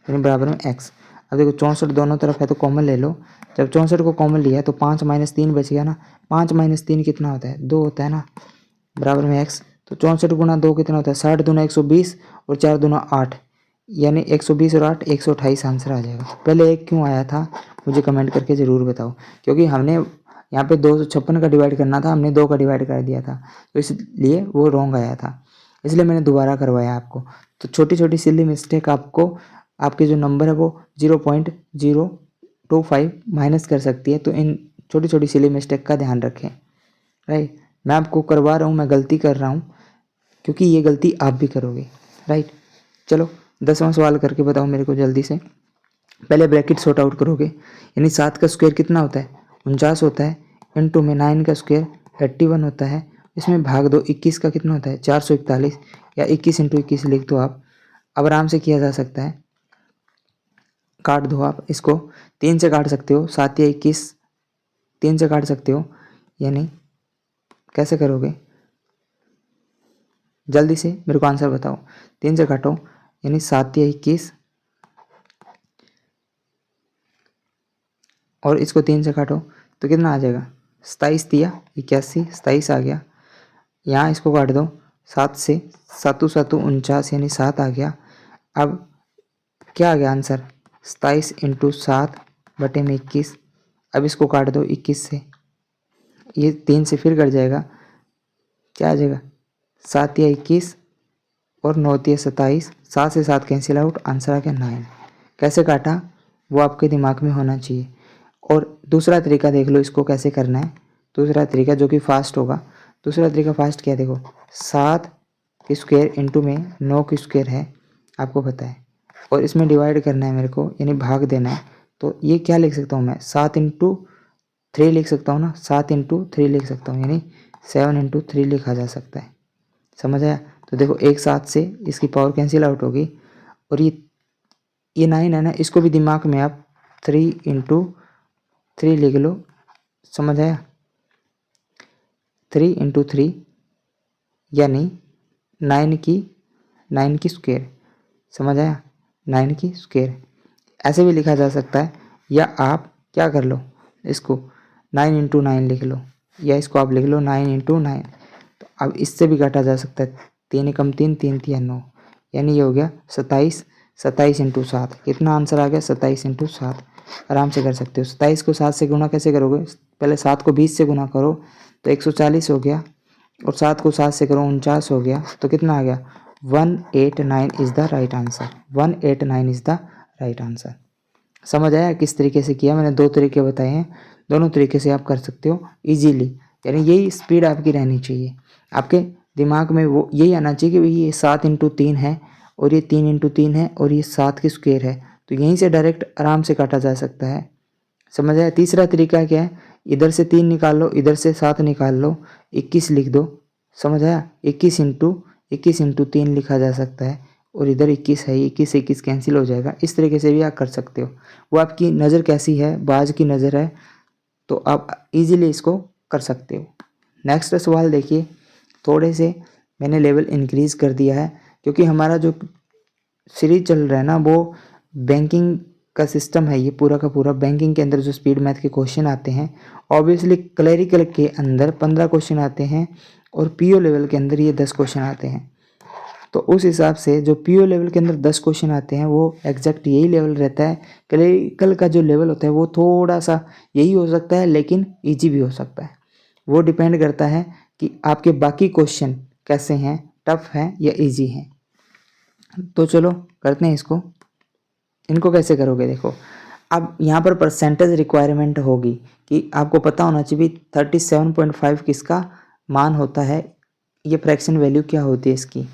यानी बराबर में x। अब देखो 64 दोनों तरफ है तो कॉमन ले लो, जब 64 को कॉमन लिया तो 5 - 3 बच गया ना, 5 - 3 कितना होता है, 2 होता है ना, बराबर में x। तो 64 × 2 कितना होता है, 60 दूना 120 और 4 दूना 8, यानी 120 और 8 128 आंसर आ जाएगा। पहले एक क्यों आया था मुझे कमेंट करके ज़रूर बताओ, क्योंकि हमने यहाँ पे 256 का डिवाइड करना था, हमने 2 का डिवाइड कर दिया था, तो इसलिए वो रॉन्ग आया था, इसलिए मैंने दोबारा करवाया आपको। तो छोटी छोटी सिली मिस्टेक आपको आपके जो नंबर है वो 0.025 माइनस कर सकती है, तो इन छोटी छोटी सिली मिस्टेक का ध्यान रखें। राइट, मैं आपको करवा रहा हूँ, मैं गलती कर रहा हूँ, क्योंकि ये गलती आप भी करोगे। राइट, चलो 10वां सवाल करके बताओ मेरे को जल्दी से। पहले ब्रैकेट सॉर्ट आउट करोगे, यानी 7 का स्क्वायर कितना होता है, 49 होता है, इंटू में 9 का स्क्वायर 81 होता है, इसमें भाग दो 21 का कितना होता है 441, या 21 × 21 लिख दो आप। अब आराम से किया जा सकता है, काट दो आप इसको, 3 से काट सकते हो, 7 या 21 3 से काट सकते हो, यानी कैसे करोगे, जल्दी से मेरे को आंसर बताओ। 3 से काटो, यानी 7 या 21, और इसको 3 से काटो तो कितना आ जाएगा, 27 दिया 81, 27 आ गया। यहाँ इसको काट दो 7 से, 7 7 49, यानी 7 आ गया। अब क्या आ गया आंसर, 27 × 7 बटे में 21। अब इसको काट दो 21 से, ये 3 से फिर कट जाएगा, क्या आ जाएगा 7 या 21 और 9 या 27, 7 से 7 कैंसिल आउट, आंसर आ गया 9। कैसे काटा वो आपके दिमाग में होना चाहिए। और दूसरा तरीका देख लो इसको कैसे करना है, दूसरा तरीका जो कि फास्ट होगा। दूसरा तरीका फास्ट क्या है, देखो 7 की स्क्वायर इंटू में 9 की स्क्वायर है, आपको पता है, और इसमें डिवाइड करना है मेरे को, यानी भाग देना है। तो ये क्या लिख सकता हूँ मैं, 7 × 3 लिख सकता हूँ ना, 7 × 3 लिख सकता हूँ, यानी 7 × 3 लिखा जा सकता है। समझ आया? तो देखो एक 7 से इसकी पावर कैंसिल आउट होगी, और ये 9 है ना, इसको भी दिमाग में आप 3 × 3 लिख लो। समझ आया? 3 × 3 यानी 9 की स्क्वायर। समझ आया? 9 की स्क्वायर ऐसे भी लिखा जा सकता है, या आप क्या कर लो, इसको 9 × 9 लिख लो, या इसको आप लिख लो 9 × 9। तो अब इससे भी काटा जा सकता है, 3 × 3 3 × 9, यानी ये हो गया 27, 27 × 7, कितना आंसर आ गया 27 × 7। आराम से कर सकते हो। 27 को 7 से गुना कैसे करोगे, पहले 7 को 20 से गुना करो तो 140 हो गया, और 7 को 7 से करो 49 हो गया, तो कितना आ गया 189 is the right answer. 189 is the right answer. समझ आया किस तरीके से किया मैंने? 2 तरीके बताए हैं, दोनों तरीके से आप कर सकते हो इजीली। यानी यही स्पीड आपकी रहनी चाहिए, आपके दिमाग में वो यही आना चाहिए कि भाई ये 7 × 3 है, और ये 3 × 3 है, और ये 7 की स्क्वायर है, तो यहीं से डायरेक्ट आराम से काटा जा सकता है। समझ आया? तीसरा तरीका क्या है, इधर से 3 निकाल लो, इधर से 7 निकाल लो, 21 लिख दो। समझ आया? 21 × 3 लिखा जा सकता है, और इधर 21 है, 21 से 21 कैंसिल हो जाएगा। इस तरीके से भी आप कर सकते हो। वो आपकी नज़र कैसी है, बाज की नज़र है, तो आप इजीली इसको कर सकते हो। नेक्स्ट सवाल देखिए, थोड़े से मैंने लेवल इंक्रीज़ कर दिया है, क्योंकि हमारा जो सीरीज चल रहा है ना वो बैंकिंग का सिस्टम है, ये पूरा का पूरा बैंकिंग के अंदर जो स्पीड मैथ के क्वेश्चन आते हैं, ऑब्वियसली क्लरिकल के अंदर 15 क्वेश्चन आते हैं, और पीओ लेवल के अंदर ये 10 क्वेश्चन आते हैं। तो उस हिसाब से जो पीओ लेवल के अंदर 10 क्वेश्चन आते हैं वो एग्जैक्ट यही लेवल रहता है। क्लरिकल का जो लेवल होता है वो थोड़ा सा यही हो सकता है, लेकिन ईजी भी हो सकता है। वो डिपेंड करता है कि आपके बाकी क्वेश्चन कैसे हैं, टफ हैं या इजी हैं। तो चलो करते हैं इसको। इनको कैसे करोगे, देखो अब यहाँ पर परसेंटेज रिक्वायरमेंट होगी कि आपको पता होना चाहिए 37.5 किसका मान होता है, ये फ्रैक्शन वैल्यू क्या होती है इसकी,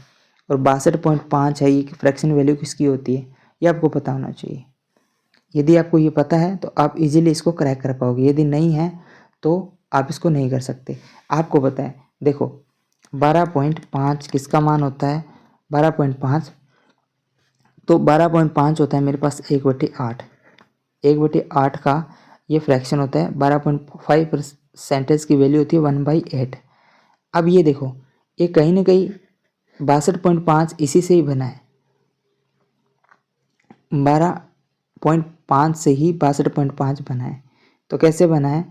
और 62.5 है ये फ्रैक्शन वैल्यू किसकी होती है, ये आपको पता होना चाहिए। यदि आपको ये पता है तो आप इजीली इसको क्रैक कर पाओगे, यदि नहीं है तो आप इसको नहीं कर सकते। आपको पता है, देखो 12.5 किसका मान होता है, 12.5, तो 12.5 होता है मेरे पास 1/8। 1/8 का ये फ्रैक्शन होता है, 12.5% की वैल्यू होती है 1/8। अब ये देखो ये कहीं ना कहीं 62.5 इसी से ही बना है, 12.5 से ही 62.5 बना है। तो कैसे बना है,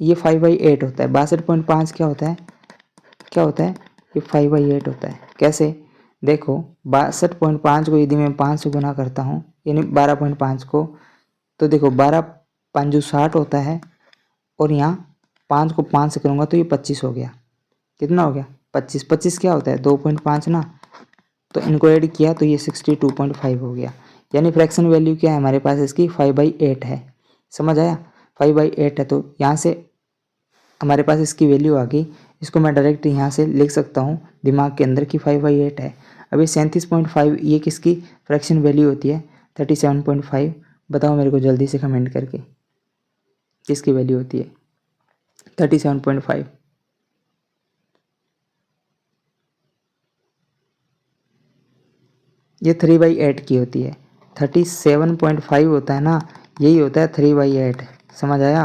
ये 5/8 होता है। 62.5 क्या होता है, क्या होता है, ये 5/8 होता है। कैसे, देखो 62.5 को यदि मैं 5 से गुना करता हूँ यानी 12.5 को, तो देखो 12×5 60 होता है, और यहाँ 5 को 5 से करूँगा तो ये 25 हो गया। कितना हो गया, 25। 25 क्या होता है, 2.5 ना, तो इनको ऐड किया तो ये 62.5 हो गया। यानी फ्रैक्शन वैल्यू क्या है हमारे पास इसकी, 5/8 है। समझ आया, 5/8 है। तो यहाँ से हमारे पास इसकी वैल्यू आ गई। इसको मैं डायरेक्ट यहाँ से लिख सकता हूँ दिमाग के अंदर कि 5/8 है। अभी 37.5 ये किसकी फ्रैक्शन वैल्यू होती है, 37.5। बताओ मेरे को जल्दी से कमेंट करके किसकी वैल्यू होती है 37.5। ये 3/8 की होती है। 37.5 होता है ना, यही होता है 3/8। समझ आया।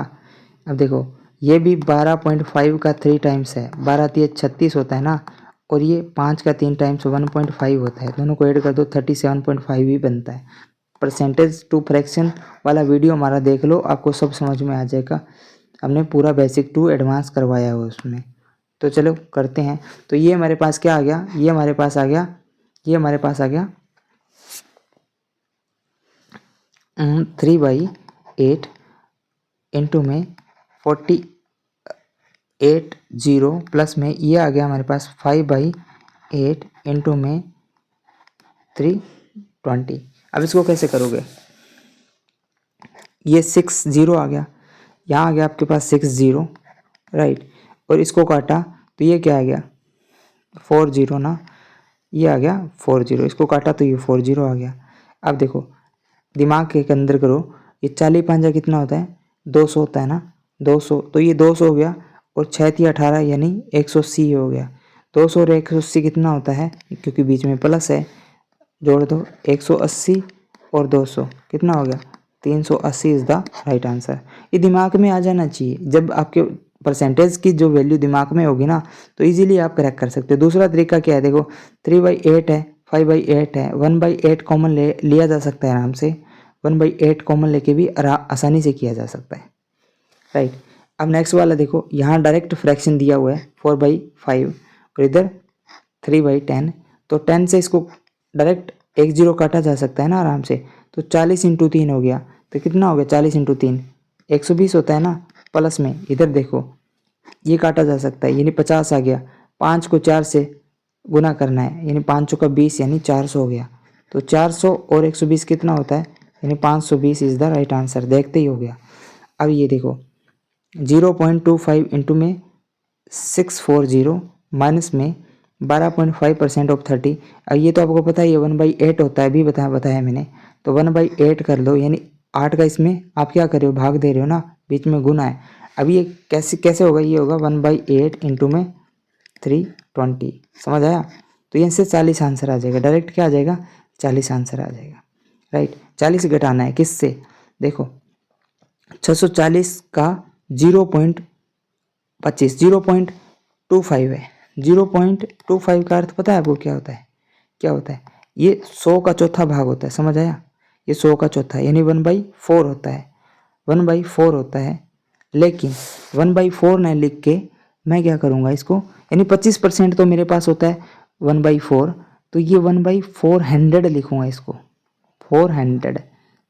अब देखो ये भी 12.5 का 3 टाइम्स है, 12×3 36 होता है ना, और ये 5 का 3 टाइम्स 1.5 होता है। दोनों को ऐड कर दो 37.5 ही बनता है। परसेंटेज टू फ्रैक्शन वाला वीडियो हमारा देख लो, आपको सब समझ में आ जाएगा। हमने पूरा बेसिक टू एडवांस करवाया हुआ उसमें। तो चलो करते हैं। तो ये हमारे पास क्या आ गया, ये हमारे पास आ गया, ये हमारे पास आ गया 3/8 इंटू में 48 प्लस में ये आ गया हमारे पास 5/8 इंटू में 320। अब इसको कैसे करोगे, ये 60 आ गया, यहाँ आ गया आपके पास 60, राइट, और इसको काटा तो ये क्या आ गया 40 ना, ये आ गया 40, इसको काटा तो ये 40 आ गया। अब देखो दिमाग के अंदर करो, ये 40×5 कितना होता है 200 होता है ना, 200, तो ये 200 हो गया, और 6×3 18 यानी 180 हो गया। 200 और 180 कितना होता है, क्योंकि बीच में प्लस है, जोड़ दो 180 और 200 कितना हो गया 380 इज़ द राइट आंसर। ये दिमाग में आ जाना चाहिए। जब आपके परसेंटेज की जो वैल्यू दिमाग में होगी ना, तो इजीली आप क्रैक कर सकते हो। दूसरा तरीका क्या है, देखो 3/8 है, 5/8 है, 1/8 कॉमन लिया जा सकता है आराम से। 1/8 कॉमन लेके भी आसानी से किया जा सकता है, राइट। अब नेक्स्ट वाला देखो, यहाँ डायरेक्ट फ्रैक्शन दिया हुआ है 4/5 और इधर 3/10, तो 10 से इसको डायरेक्ट 10 काटा जा सकता है ना आराम से। तो 40×3 हो गया, तो कितना हो गया 40×3 120 होता है ना, प्लस में इधर देखो ये काटा जा सकता है यानी 50 आ गया। 5 को 4 से गुना करना है यानी 5 का 20 यानी 400 हो गया। तो 400 और 120 कितना होता है यानी 520 इज़ द राइट आंसर। देखते ही हो गया। अब ये देखो 0.25 इंटू में 640 माइनस में 12.5% ऑफ 30। अब ये तो आपको पता है ये 1/8 होता है, अभी बताया मैंने। तो 1/8 कर लो यानी 8 का इसमें आप क्या कर रहे हो भाग दे रहे हो ना, बीच में गुना है। अब ये कैसे होगा, ये होगा 1/8 इंटू में 320। समझ आया। तो यहाँ से 40 आंसर आ जाएगा, डायरेक्ट क्या आ जाएगा 40 आंसर आ जाएगा, राइट। 40 घटाना है किससे, देखो 640 का 0.25 0.25 है। 0.25 का अर्थ पता है आपको क्या होता है, क्या होता है, ये 100 का चौथा भाग होता है। समझ आया, ये 100 का चौथा यानी 1/4 होता है, 1/4 होता है। लेकिन 1/4 न लिख के मैं क्या करूँगा इसको, यानी 25% तो मेरे पास होता है 1/4, तो ये 1/400 लिखूँगा इसको, 400।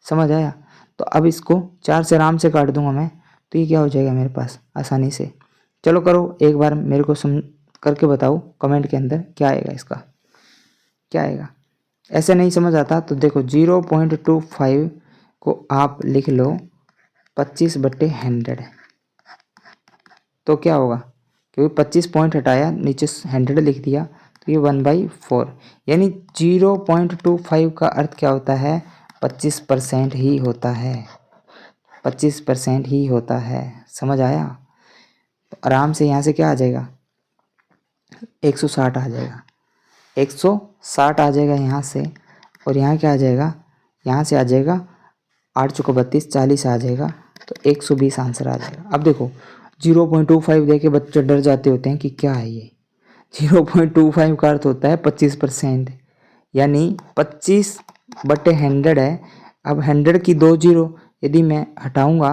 समझ आया? तो अब इसको 4 से आराम से काट दूंगा मैं, तो ये क्या हो जाएगा मेरे पास आसानी से। चलो करो एक बार, मेरे को करके बताओ कमेंट के अंदर क्या आएगा इसका, क्या आएगा। ऐसे नहीं समझ आता तो देखो 0.25 को आप लिख लो 25/100, तो क्या होगा, क्योंकि 25 पॉइंट हटाया नीचे 100 लिख दिया, तो ये 1/4, यानी 0.25 का अर्थ क्या होता है, 25% ही होता है, 25% ही होता है। समझ आया? तो आराम से यहाँ से क्या आ जाएगा, 160 आ जाएगा, 160 आ जाएगा यहाँ से, और यहाँ क्या आ जाएगा, यहाँ से आ जाएगा 8 चौको 32, 40 आ जाएगा, तो 120 आंसर आ जाएगा। अब देखो 0.25 दे के बच्चे डर जाते होते हैं कि क्या है ये, 0.25 का अर्थ होता है 25%, यानी 25/100 है। अब 100 की 2 जीरो यदि मैं हटाऊंगा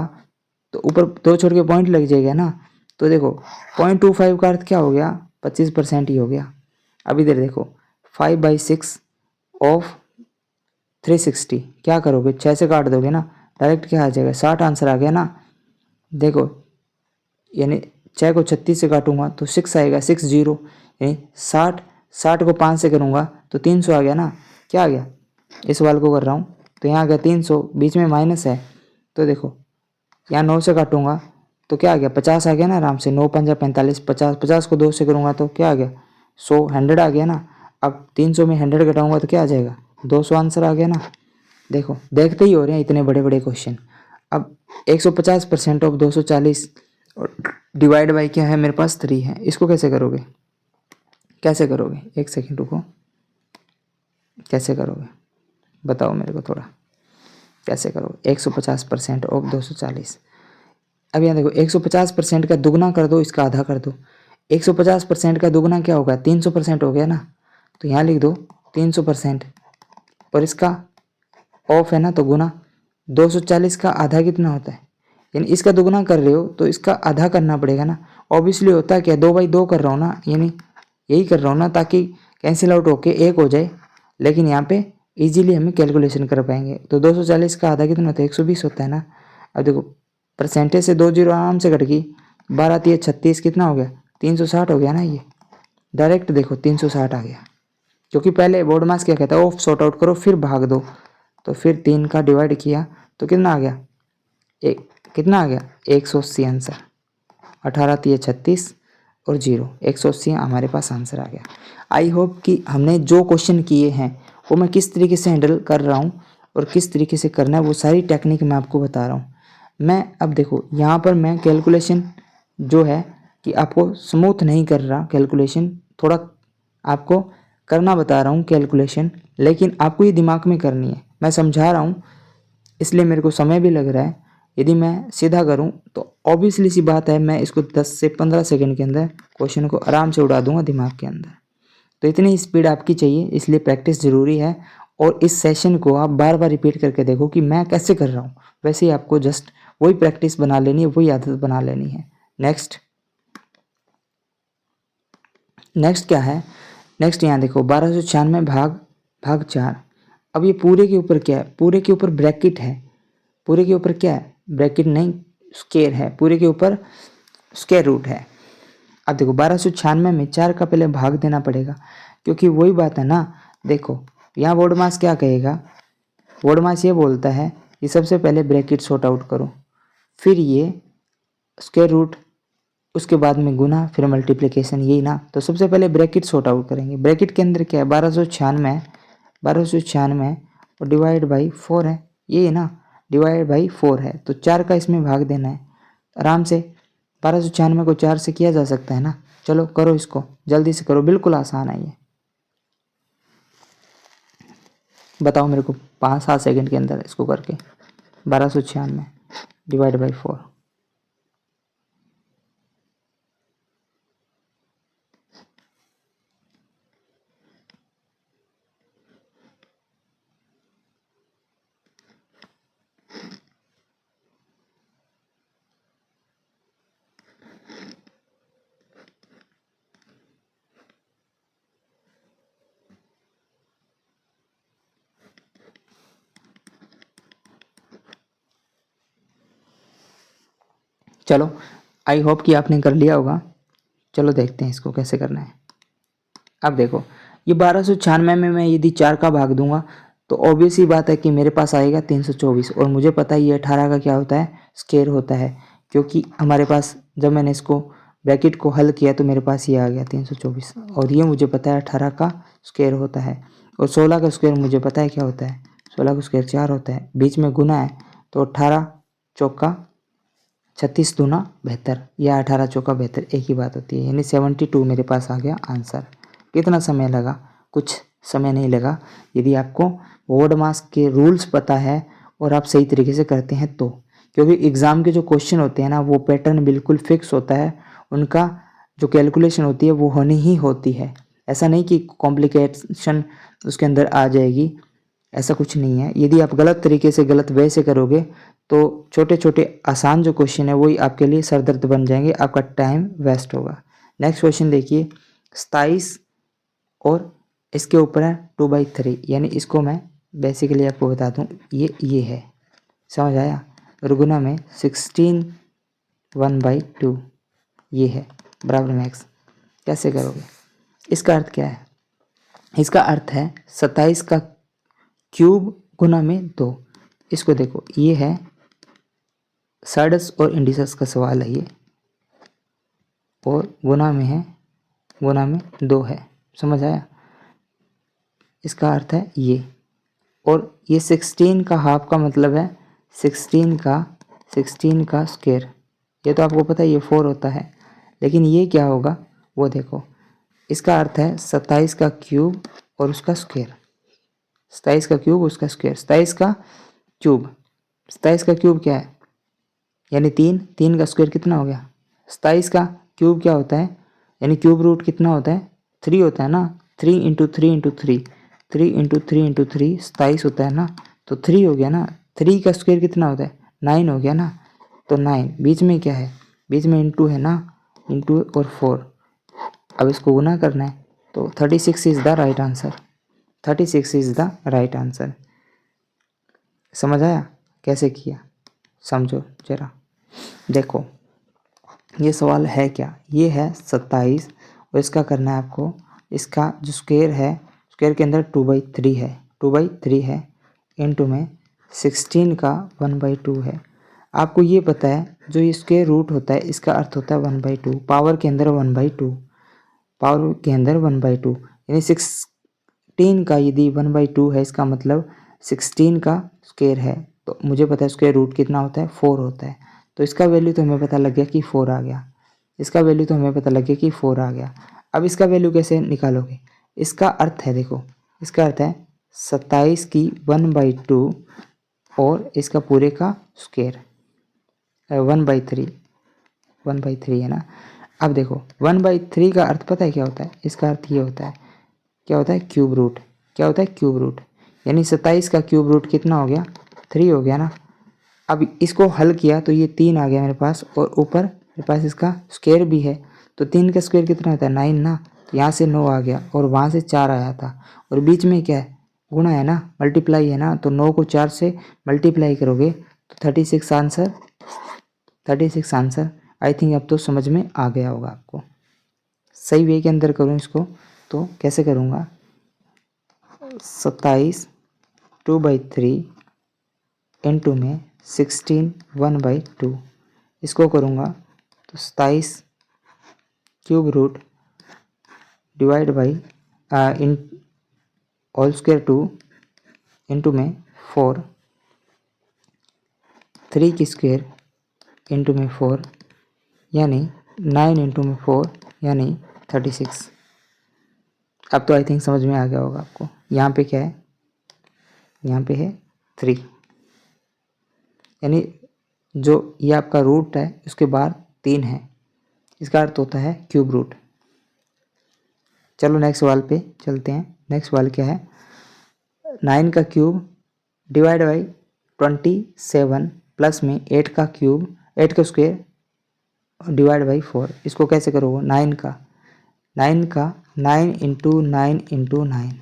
तो ऊपर 2 छोड़ के पॉइंट लग जाएगा ना, तो देखो 0.25 का अर्थ क्या हो गया, 25% ही हो गया। अब इधर देखो 5/6 ऑफ 360, क्या करोगे, 6 से काट दोगे ना, डायरेक्ट क्या आ जाएगा, 60 आंसर आ गया ना। देखो यानी 6 को 36 से काटूंगा तो 6 आएगा, 60, यानी 60, 60 को 5 से करूँगा तो 300 आ गया ना। क्या आ गया, इस सवाल को कर रहा हूँ, तो यहाँ आ गया 300, बीच में माइनस है, तो देखो यहाँ 9 से काटूंगा तो क्या आ गया, 50 आ गया ना आराम से, 9 पंजा 45, 50, 50 को 2 से करूँगा तो क्या आ गया, 100, 100 आ गया ना। अब 300 में 100 घटाऊंगा तो क्या आ जाएगा, 200 आंसर आ गया ना। देखो देखते ही हो रहे हैं इतने बड़े बड़े क्वेश्चन। अब 150% ऑफ 240 और डिवाइड बाई क्या है मेरे पास 3 है, इसको कैसे करोगे, कैसे करोगे, एक सेकेंड रुको, कैसे करोगे बताओ मेरे को थोड़ा, कैसे करोगे 150% ऑफ 240। अब यहाँ देखो 150% का दुगना कर दो, इसका आधा कर दो, 150% का दुगना क्या होगा, 300% हो गया ना, तो यहाँ लिख दो 300%, और इसका ऑफ है ना तो गुना, 240 का आधा कितना होता है, यानी इसका दुगना कर रहे हो तो इसका आधा करना पड़ेगा ना। ऑब्वियसली होता है क्या, 2/2 कर रहा हूँ ना, यानी यही कर रहा हूँ ना ताकि कैंसिल आउट होके एक हो जाए, लेकिन यहाँ पे इजीली हमें कैलकुलेशन कर पाएंगे। तो 240 का आधा कितना होता है, 120 होता है ना। अब देखो परसेंटेज से 2 जीरो आराम से कट गई, 12 3 36, कितना हो गया, 360 हो गया ना। ये डायरेक्ट देखो 360 आ गया, क्योंकि पहले बोर्ड मास क्या कहता है, ऑफ सॉर्ट आउट करो फिर भाग दो, तो फिर 3 का डिवाइड किया तो कितना आ गया, एक कितना आ गया, 180 आंसर, 18 3 36 और 0, 180 हमारे पास आंसर आ गया। आई होप कि हमने जो क्वेश्चन किए हैं वो मैं किस तरीके से हैंडल कर रहा हूँ और किस तरीके से करना है वो सारी टेक्निक मैं आपको बता रहा हूँ। मैं अब देखो यहाँ पर मैं कैलकुलेशन जो है कि आपको स्मूथ नहीं कर रहा, कैलकुलेशन थोड़ा आपको करना बता रहा हूँ कैलकुलेशन, लेकिन आपको ये दिमाग में करनी है। मैं समझा रहा हूँ इसलिए मेरे को समय भी लग रहा है, यदि मैं सीधा करूं तो ऑब्वियसली सी बात है मैं इसको 10 से 15 सेकंड के अंदर क्वेश्चन को आराम से उड़ा दूंगा दिमाग के अंदर। तो इतनी स्पीड आपकी चाहिए, इसलिए प्रैक्टिस ज़रूरी है। और इस सेशन को आप बार बार रिपीट करके देखो कि मैं कैसे कर रहा हूँ, वैसे ही आपको जस्ट वही प्रैक्टिस बना लेनी है, वही आदत बना लेनी है। नेक्स्ट नेक्स्ट क्या है, नेक्स्ट यहाँ देखो 1296 भाग भाग 4। अब ये पूरे के ऊपर क्या है, पूरे के ऊपर ब्रैकेट है, पूरे के ऊपर क्या है, ब्रैकेट नहीं स्क्वायर है, पूरे के ऊपर स्क्वायर रूट है। अब देखो 1296 में 4 का पहले भाग देना पड़ेगा, क्योंकि वही बात है ना। देखो यहाँ वर्ड मास क्या कहेगा, वर्ड मास ये बोलता है कि सबसे पहले ब्रैकेट सॉर्ट आउट करो, फिर ये स्क्वायर रूट, उसके बाद में गुना, फिर मल्टीप्लिकेशन, यही ना। तो सबसे पहले ब्रैकेट सॉर्ट आउट करेंगे। ब्रैकेट के अंदर क्या है, 1296, 1296 और डिवाइड बाई 4 है, ये है ना, डिवाइड बाई 4 है, तो 4 का इसमें भाग देना है आराम से। 1296 को 4 से किया जा सकता है ना। चलो करो इसको, जल्दी से करो, बिल्कुल आसान है ये। बताओ मेरे को 5-7 सेकंड के अंदर इसको करके, 1296 डिवाइड बाई 4। चलो आई होप कि आपने कर लिया होगा। चलो देखते हैं इसको कैसे करना है। अब देखो ये 1296 में मैं यदि 4 का भाग दूंगा तो ऑब्वियस ही बात है कि मेरे पास आएगा 324, और मुझे पता है ये 18 का क्या होता है, स्क्वायर होता है, क्योंकि हमारे पास जब मैंने इसको ब्रैकेट को हल किया तो मेरे पास ये आ गया 324, और ये मुझे पता है 18 का स्क्वायर होता है, और 16 का स्क्वायर मुझे पता है क्या होता है, 16 का स्क्वायर 4 होता है, बीच में गुना है तो 18 चौका 36 दूना 72 या 18 चौका 72 एक ही बात होती है, यानी 72 मेरे पास आ गया आंसर। कितना समय लगा? कुछ समय नहीं लगा, यदि आपको बोर्ड मास के रूल्स पता है और आप सही तरीके से करते हैं तो, क्योंकि एग्ज़ाम के जो क्वेश्चन होते हैं ना वो पैटर्न बिल्कुल फिक्स होता है, उनका जो कैलकुलेशन होती है वो होनी ही होती है। ऐसा नहीं कि कॉम्प्लिकेशन उसके अंदर आ जाएगी, ऐसा कुछ नहीं है। यदि आप गलत तरीके से गलत वे से करोगे तो छोटे छोटे आसान जो क्वेश्चन है वही आपके लिए सरदर्द बन जाएंगे, आपका टाइम वेस्ट होगा। नेक्स्ट क्वेश्चन देखिए 27 और इसके ऊपर है 2/3, यानी इसको मैं बेसिकली आपको बता दूं ये है, समझ आया, और गुना में 16 1/2 ये है बराबर में x। कैसे करोगे? इसका अर्थ क्या है? इसका अर्थ है 27 का क्यूब गुना में 2। इसको देखो ये है साइडस और इंडिसस का सवाल है ये, और गुना में है, गुना में 2 है, समझ आया? इसका अर्थ है ये, और ये 16 का हाफ का मतलब है 16 का स्क्वायर, ये तो आपको पता है ये 4 होता है, लेकिन ये क्या होगा वो देखो, इसका अर्थ है 27 का क्यूब और उसका स्क्वायर, 27 का क्यूब उसका स्क्वायर, 27 का क्यूब, 27 का क्यूब क्या है, यानी 3 का स्क्वायर कितना हो गया, 27 का क्यूब क्या होता है, यानी क्यूब रूट कितना होता है, 3 होता है ना, 3 इंटू 3 इंटू 3, 3 इंटू 3 इंटू 3 27 होता है ना, तो 3 हो गया ना, 3 का स्क्वायर कितना होता है, 9 हो गया ना, तो 9 बीच में क्या है, बीच में इंटू है ना, इंटू और 4, अब इसको गुना करना है तो 36 is the right answer, 36 is the right answer. समझ आया कैसे किया? समझो जरा, देखो ये सवाल है क्या, ये है 27 और इसका करना है आपको, इसका जो स्क्वायर है स्क्वायर के अंदर 2/3 है, 2/3 है, इनटू में 16 का 1/2 है। आपको ये पता है जो ये स्क्वायर रूट होता है इसका अर्थ होता है 1/2, पावर के अंदर 1/2, पावर के अंदर 1/2, यानी 16 का यदि 1/2 है इसका मतलब 16 का स्क्वायर है, तो मुझे पता है स्क्वायर रूट कितना होता है, 4 होता है, तो इसका वैल्यू तो हमें पता लग गया कि 4 आ गया, इसका वैल्यू तो हमें पता लग गया कि 4 आ गया। अब इसका वैल्यू कैसे निकालोगे? इसका अर्थ है देखो, इसका अर्थ है 27 की 1/2 और इसका पूरे का स्क्वायर 1/3, 1/3 है ना। अब देखो 1/3 का अर्थ पता है क्या होता है, इसका अर्थ ये होता है, क्या होता है, क्यूब रूट, क्या होता है, क्यूब रूट, यानी 27 का क्यूब रूट कितना हो गया, 3 हो गया ना। अब इसको हल किया तो ये 3 आ गया मेरे पास, और ऊपर मेरे पास इसका स्क्वायर भी है, तो 3 का स्क्वायर कितना होता है, 9 ना, तो यहाँ से 9 आ गया और वहाँ से 4 आया था, और बीच में क्या है, गुणा है ना, मल्टीप्लाई है ना, तो 9 को 4 से मल्टीप्लाई करोगे तो 36 आंसर, 36 आंसर। आई थिंक अब तो समझ में आ गया होगा आपको। सही वे के अंदर करूँ इसको तो कैसे करूँगा, 27 2/3 इंटू में 16 1/2, इसको करूँगा तो 27 cube root divide by in whole square 2 into में 4, 3 की स्क्वायर इंटू में 4, यानी 9 इंटू में 4 यानी 36। अब तो आई थिंक समझ में आ गया होगा आपको। यहाँ पे क्या है, यहाँ पे है 3, यानी जो ये आपका रूट है उसके बाद 3 है, इसका अर्थ होता है क्यूब रूट। चलो नेक्स्ट सवाल पे चलते हैं। नेक्स्ट सवाल क्या है, 9 का क्यूब डिवाइड बाई 27 प्लस में 8 का क्यूब, 8 का स्क्वायर डिवाइड बाई 4, इसको कैसे करोगे, 9 का 9 इंटू 9 इंटू 9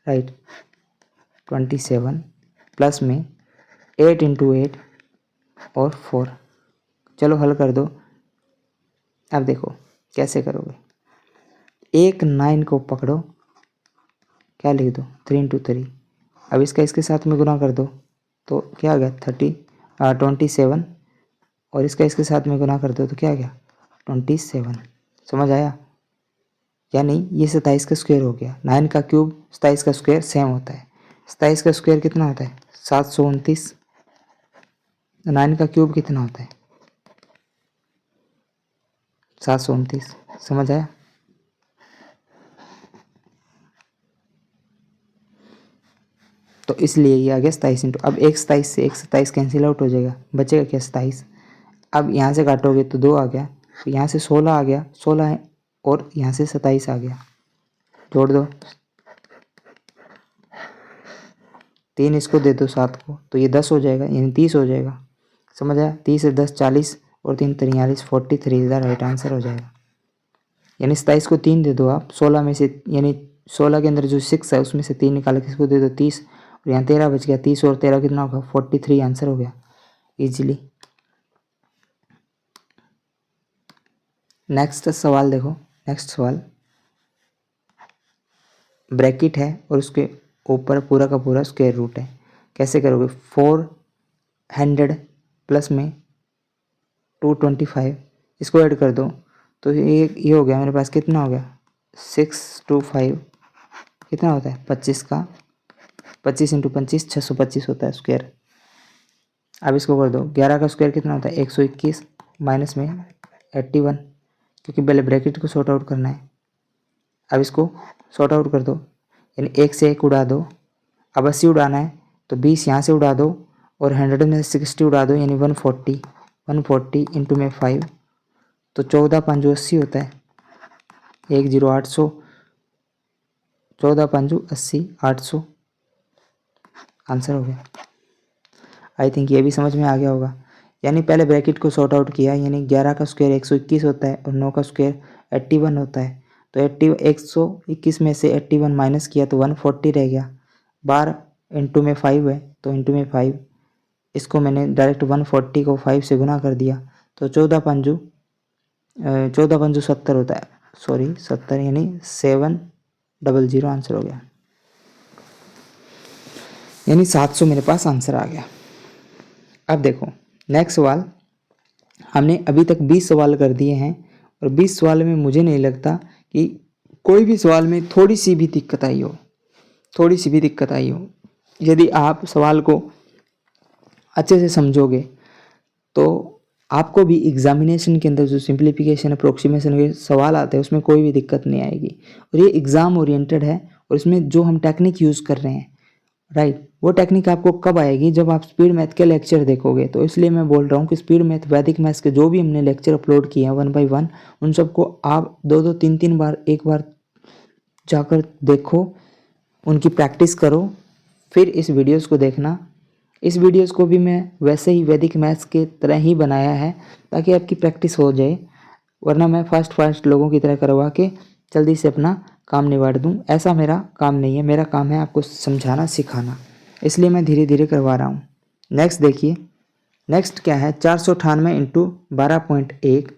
राइट 27 प्लस में 8 इंटू 8 और 4, चलो हल कर दो। अब देखो कैसे करोगे। एक 9 को पकड़ो, क्या लिख दो 3 इंटू 3। अब इसका इसके साथ में गुना कर दो तो क्या आ गया 27, और इसका इसके साथ में गुना कर दो तो क्या आ गया 27। समझ आया? यानी ये 27 का स्क्वायर हो गया। 9 का क्यूब 27 का स्क्वायर सेम होता है। 27 का स्क्वायर कितना होता है 729। 9 का क्यूब कितना होता है 729। समझ आया? तो इसलिए ये आ गया 27 इंटू, अब एक 27 से एक 27 कैंसिल आउट हो जाएगा, बचेगा क्या 27। अब यहाँ से काटोगे तो 2 आ गया, तो यहाँ से 16 आ गया, 16 है, और यहाँ से 27 आ गया, जोड़ दो 3 इसको दे दो 7 को, तो ये 10 हो जाएगा, यानी 30 हो जाएगा। समझ आया? 30 से 10 40 और 3 43, 43 इधर राइट आंसर हो जाएगा। यानी 27 को 3 दे दो आप, 16 में से, यानी 16 के अंदर जो 6 है उसमें से 3 निकाल के इसको दे दो 30, और यहाँ 13 बच गया। 30 और 13 कितना होगा 43 आंसर हो गया इजीली। नेक्स्ट सवाल देखो। नेक्स्ट सवाल, ब्रैकेट है और उसके ऊपर पूरा का पूरा स्क्वायर रूट है। कैसे करोगे? 400 प्लस में 225, इसको ऐड कर दो तो ये हो गया मेरे पास, कितना हो गया 625, कितना होता है 25 का 25 इंटू 25 625 होता है स्क्वायर। अब इसको कर दो, 11 का स्क्वायर कितना होता है 121, माइनस में 81, क्योंकि पहले ब्रैकेट को सॉर्ट आउट करना है। अब इसको सॉर्ट आउट कर दो, यानी 1 से 1 उड़ा दो। अब 80 उड़ाना है तो 20 यहाँ से उड़ा दो, और 100 में से 60 उड़ा दो, यानी 140, 140 इंटू में 5, तो 14 5 80 होता है, 10800, 14 5 80, 800 आंसर हो गया। आई थिंक ये भी समझ में आ गया होगा। यानी पहले ब्रैकेट को सॉर्ट आउट किया, यानी 11 का स्क्वायर 121 होता है और 9 का स्क्वायर 81 होता है, तो 121 में से 81 माइनस किया तो 140 रह गया। 12 इंटू में 5 है तो इंटू में 5, इसको मैंने डायरेक्ट 140 को 5 से गुना कर दिया, तो 14 5 70 होता है, सॉरी 70, यानी 700 आंसर हो गया, यानी 700 मेरे पास आंसर आ गया। अब देखो नेक्स्ट सवाल, हमने अभी तक 20 सवाल कर दिए हैं, और 20 सवाल में मुझे नहीं लगता कि कोई भी सवाल में थोड़ी सी भी दिक्कत आई हो, थोड़ी सी भी दिक्कत आई हो। यदि आप सवाल को अच्छे से समझोगे तो आपको भी एग्जामिनेशन के अंदर जो सिंप्लीफिकेशन अप्रोक्सीमेशन के सवाल आते हैं उसमें कोई भी दिक्कत नहीं आएगी। और ये एग्ज़ाम ओरिएंटेड है, और इसमें जो हम टेक्निक यूज़ कर रहे हैं, राइट, वो टेक्निक आपको कब आएगी? जब आप स्पीड मैथ के लेक्चर देखोगे। तो इसलिए मैं बोल रहा हूँ कि स्पीड मैथ, वैदिक मैथ्स के जो भी हमने लेक्चर अपलोड किए हैं 1 बाय 1, उन सबको आप 2 3 बार, एक बार जाकर देखो, उनकी प्रैक्टिस करो, फिर इस वीडियोस को देखना। इस वीडियोस को भी मैं वैसे ही वैदिक मैथ्स के तरह ही बनाया है ताकि आपकी प्रैक्टिस हो जाए, वरना मैं फास्ट लोगों की तरह करवा के जल्दी से अपना काम निबाड़ दूँ, ऐसा मेरा काम नहीं है। मेरा काम है आपको समझाना, सिखाना, इसलिए मैं धीरे धीरे करवा रहा हूँ। नेक्स्ट देखिए, नेक्स्ट क्या है 498 इंटू 12.1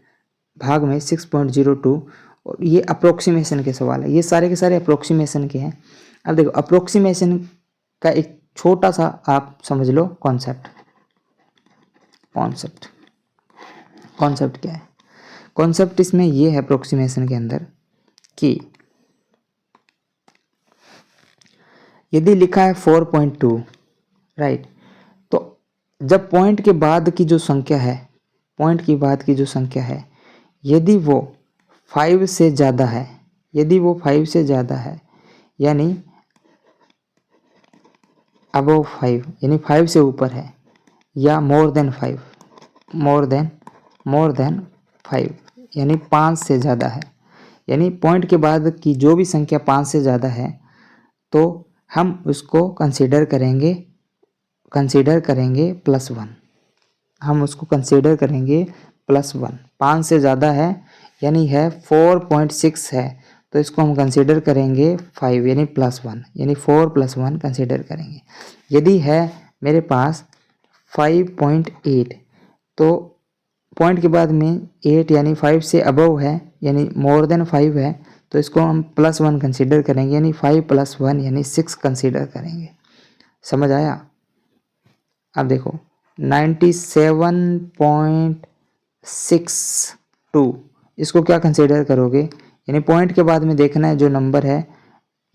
भाग में 6.02, और ये अप्रोक्सीमेशन के सवाल है। ये सारे के सारे अप्रोक्सीमेशन के हैं। अब देखो अप्रोक्सीमेशन का एक छोटा सा आप समझ लो कॉन्सेप्ट। कॉन्सेप्ट क्या है? कॉन्सेप्ट इसमें ये है अप्रोक्सीमेशन के अंदर कि यदि लिखा है 4.2, राइट, तो जब पॉइंट के बाद की जो संख्या है, पॉइंट के बाद की जो संख्या है, यदि वो 5 से ज़्यादा है, यदि वो 5 से ज़्यादा है, यानी अबव 5, यानी 5 से ऊपर है, या मोर देन 5, मोर देन 5, यानी 5 से ज़्यादा है, यानी पॉइंट के बाद की जो भी संख्या 5 से ज़्यादा है, तो हम उसको कंसीडर करेंगे +1। हम उसको कंसीडर करेंगे +1। 5 से ज़्यादा है, यानी है 4.6 है, तो इसको हम कंसीडर करेंगे 5, यानी +1, यानी 4 + 1 कंसीडर करेंगे। यदि है मेरे पास 5.8, तो पॉइंट के बाद में 8 यानी 5 से अबव है, यानी मोर देन 5 है, तो इसको हम +1 कंसीडर करेंगे, यानी 5 + 1 यानी 6 कंसीडर करेंगे। समझ आया? अब देखो 97.62 इसको क्या कंसीडर करोगे, यानी पॉइंट के बाद में देखना है जो नंबर है,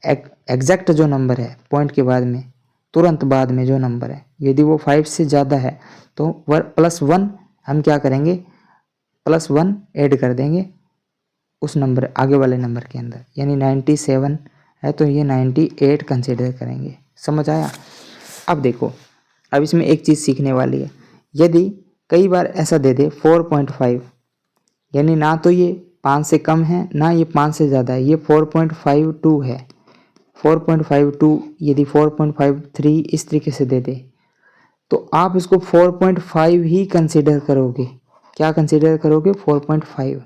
एग्जैक्ट जो नंबर है पॉइंट के बाद में तुरंत बाद में जो नंबर है, यदि वो 5 से ज़्यादा है तो +1 हम क्या करेंगे, +1 ऐड कर देंगे उस नंबर आगे वाले नंबर के अंदर, यानी 97 है तो ये 98 कंसीडर करेंगे। समझ आया? अब देखो, अब इसमें एक चीज़ सीखने वाली है, यदि कई बार ऐसा दे दे 4.5, यानी ना तो ये 5 से कम है ना ये 5 से ज़्यादा है, ये 4.52 है, 4.52, यदि 4.53 इस तरीके से दे दे तो आप इसको 4.5 ही कंसीडर करोगे। क्या कंसीडर करोगे? 4.5,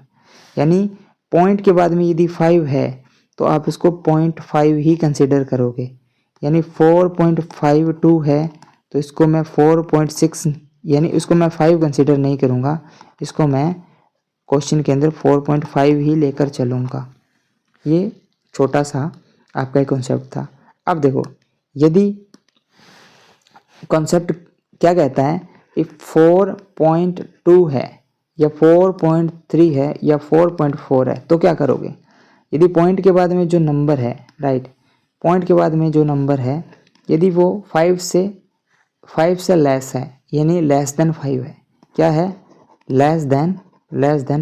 यानी पॉइंट के बाद में यदि 5 है तो आप इसको 0.5 ही कंसीडर करोगे, यानी 4.52 है तो इसको मैं 4.6 यानी इसको मैं 5 कंसीडर नहीं करूँगा, इसको मैं क्वेश्चन के अंदर 4.5 ही लेकर चलूँगा। ये छोटा सा आपका एक कॉन्सेप्ट था। अब देखो, यदि कॉन्सेप्ट क्या कहता है कि 4.2 है या 4.3 है या 4.4 है तो क्या करोगे, यदि पॉइंट के बाद में जो नंबर है, राइट, पॉइंट के बाद में जो नंबर है यदि वो 5 से लेस है, यानी लेस देन 5 है, क्या है, लेस देन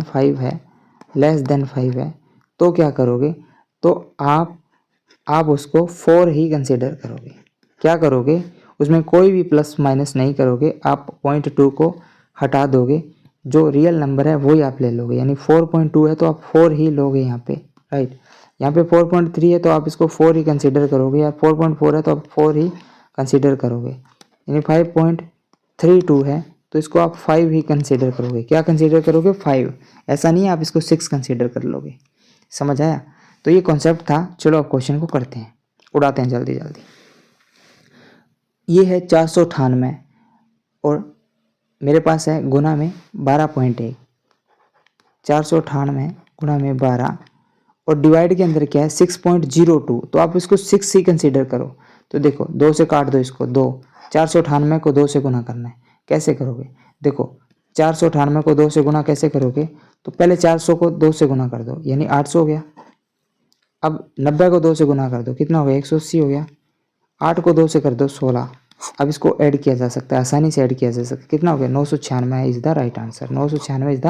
5 है, लेस देन 5 है, तो क्या करोगे, तो आप उसको 4 ही कंसीडर करोगे। क्या करोगे, उसमें कोई भी प्लस माइनस नहीं करोगे, आप 0.2 को हटा दोगे, जो रियल नंबर है वही आप ले लोगे, यानी 4.2 है तो आप 4 ही लोगे यहाँ पे, राइट। यहाँ पे 4.3 है तो आप इसको 4 ही कंसीडर करोगे, या 4.4 है तो आप 4 ही कंसीडर करोगे, यानी 5.32 है तो इसको आप 5 ही कंसीडर करोगे। क्या कंसीडर करोगे? 5। ऐसा नहीं है आप इसको 6 कंसीडर कर लोगे। समझ आया? तो ये कॉन्सेप्ट था। चलो अब क्वेश्चन को करते हैं, उड़ाते हैं जल्दी जल्दी। ये है 498 और मेरे पास है गुना में 12.1, 498 गुना में 12 और डिवाइड के अंदर क्या है 6.02, तो आप इसको 6 ही कंसीडर करो। तो देखो 2 से काट दो इसको, 2, 498 को 2 से गुना करना है, कैसे करोगे, देखो 498 को 2 से गुना कैसे करोगे, तो पहले 400 को 2 से गुना कर दो, यानी 800 हो गया। अब 90 को 2 से गुना कर दो, कितना हो गया, 180 हो गया। 8 को 2 से कर दो, 16। अब इसको ऐड किया जा सकता है, आसानी से ऐड किया जा सकता है, कितना हो गया, 996 is the right answer, 996 is the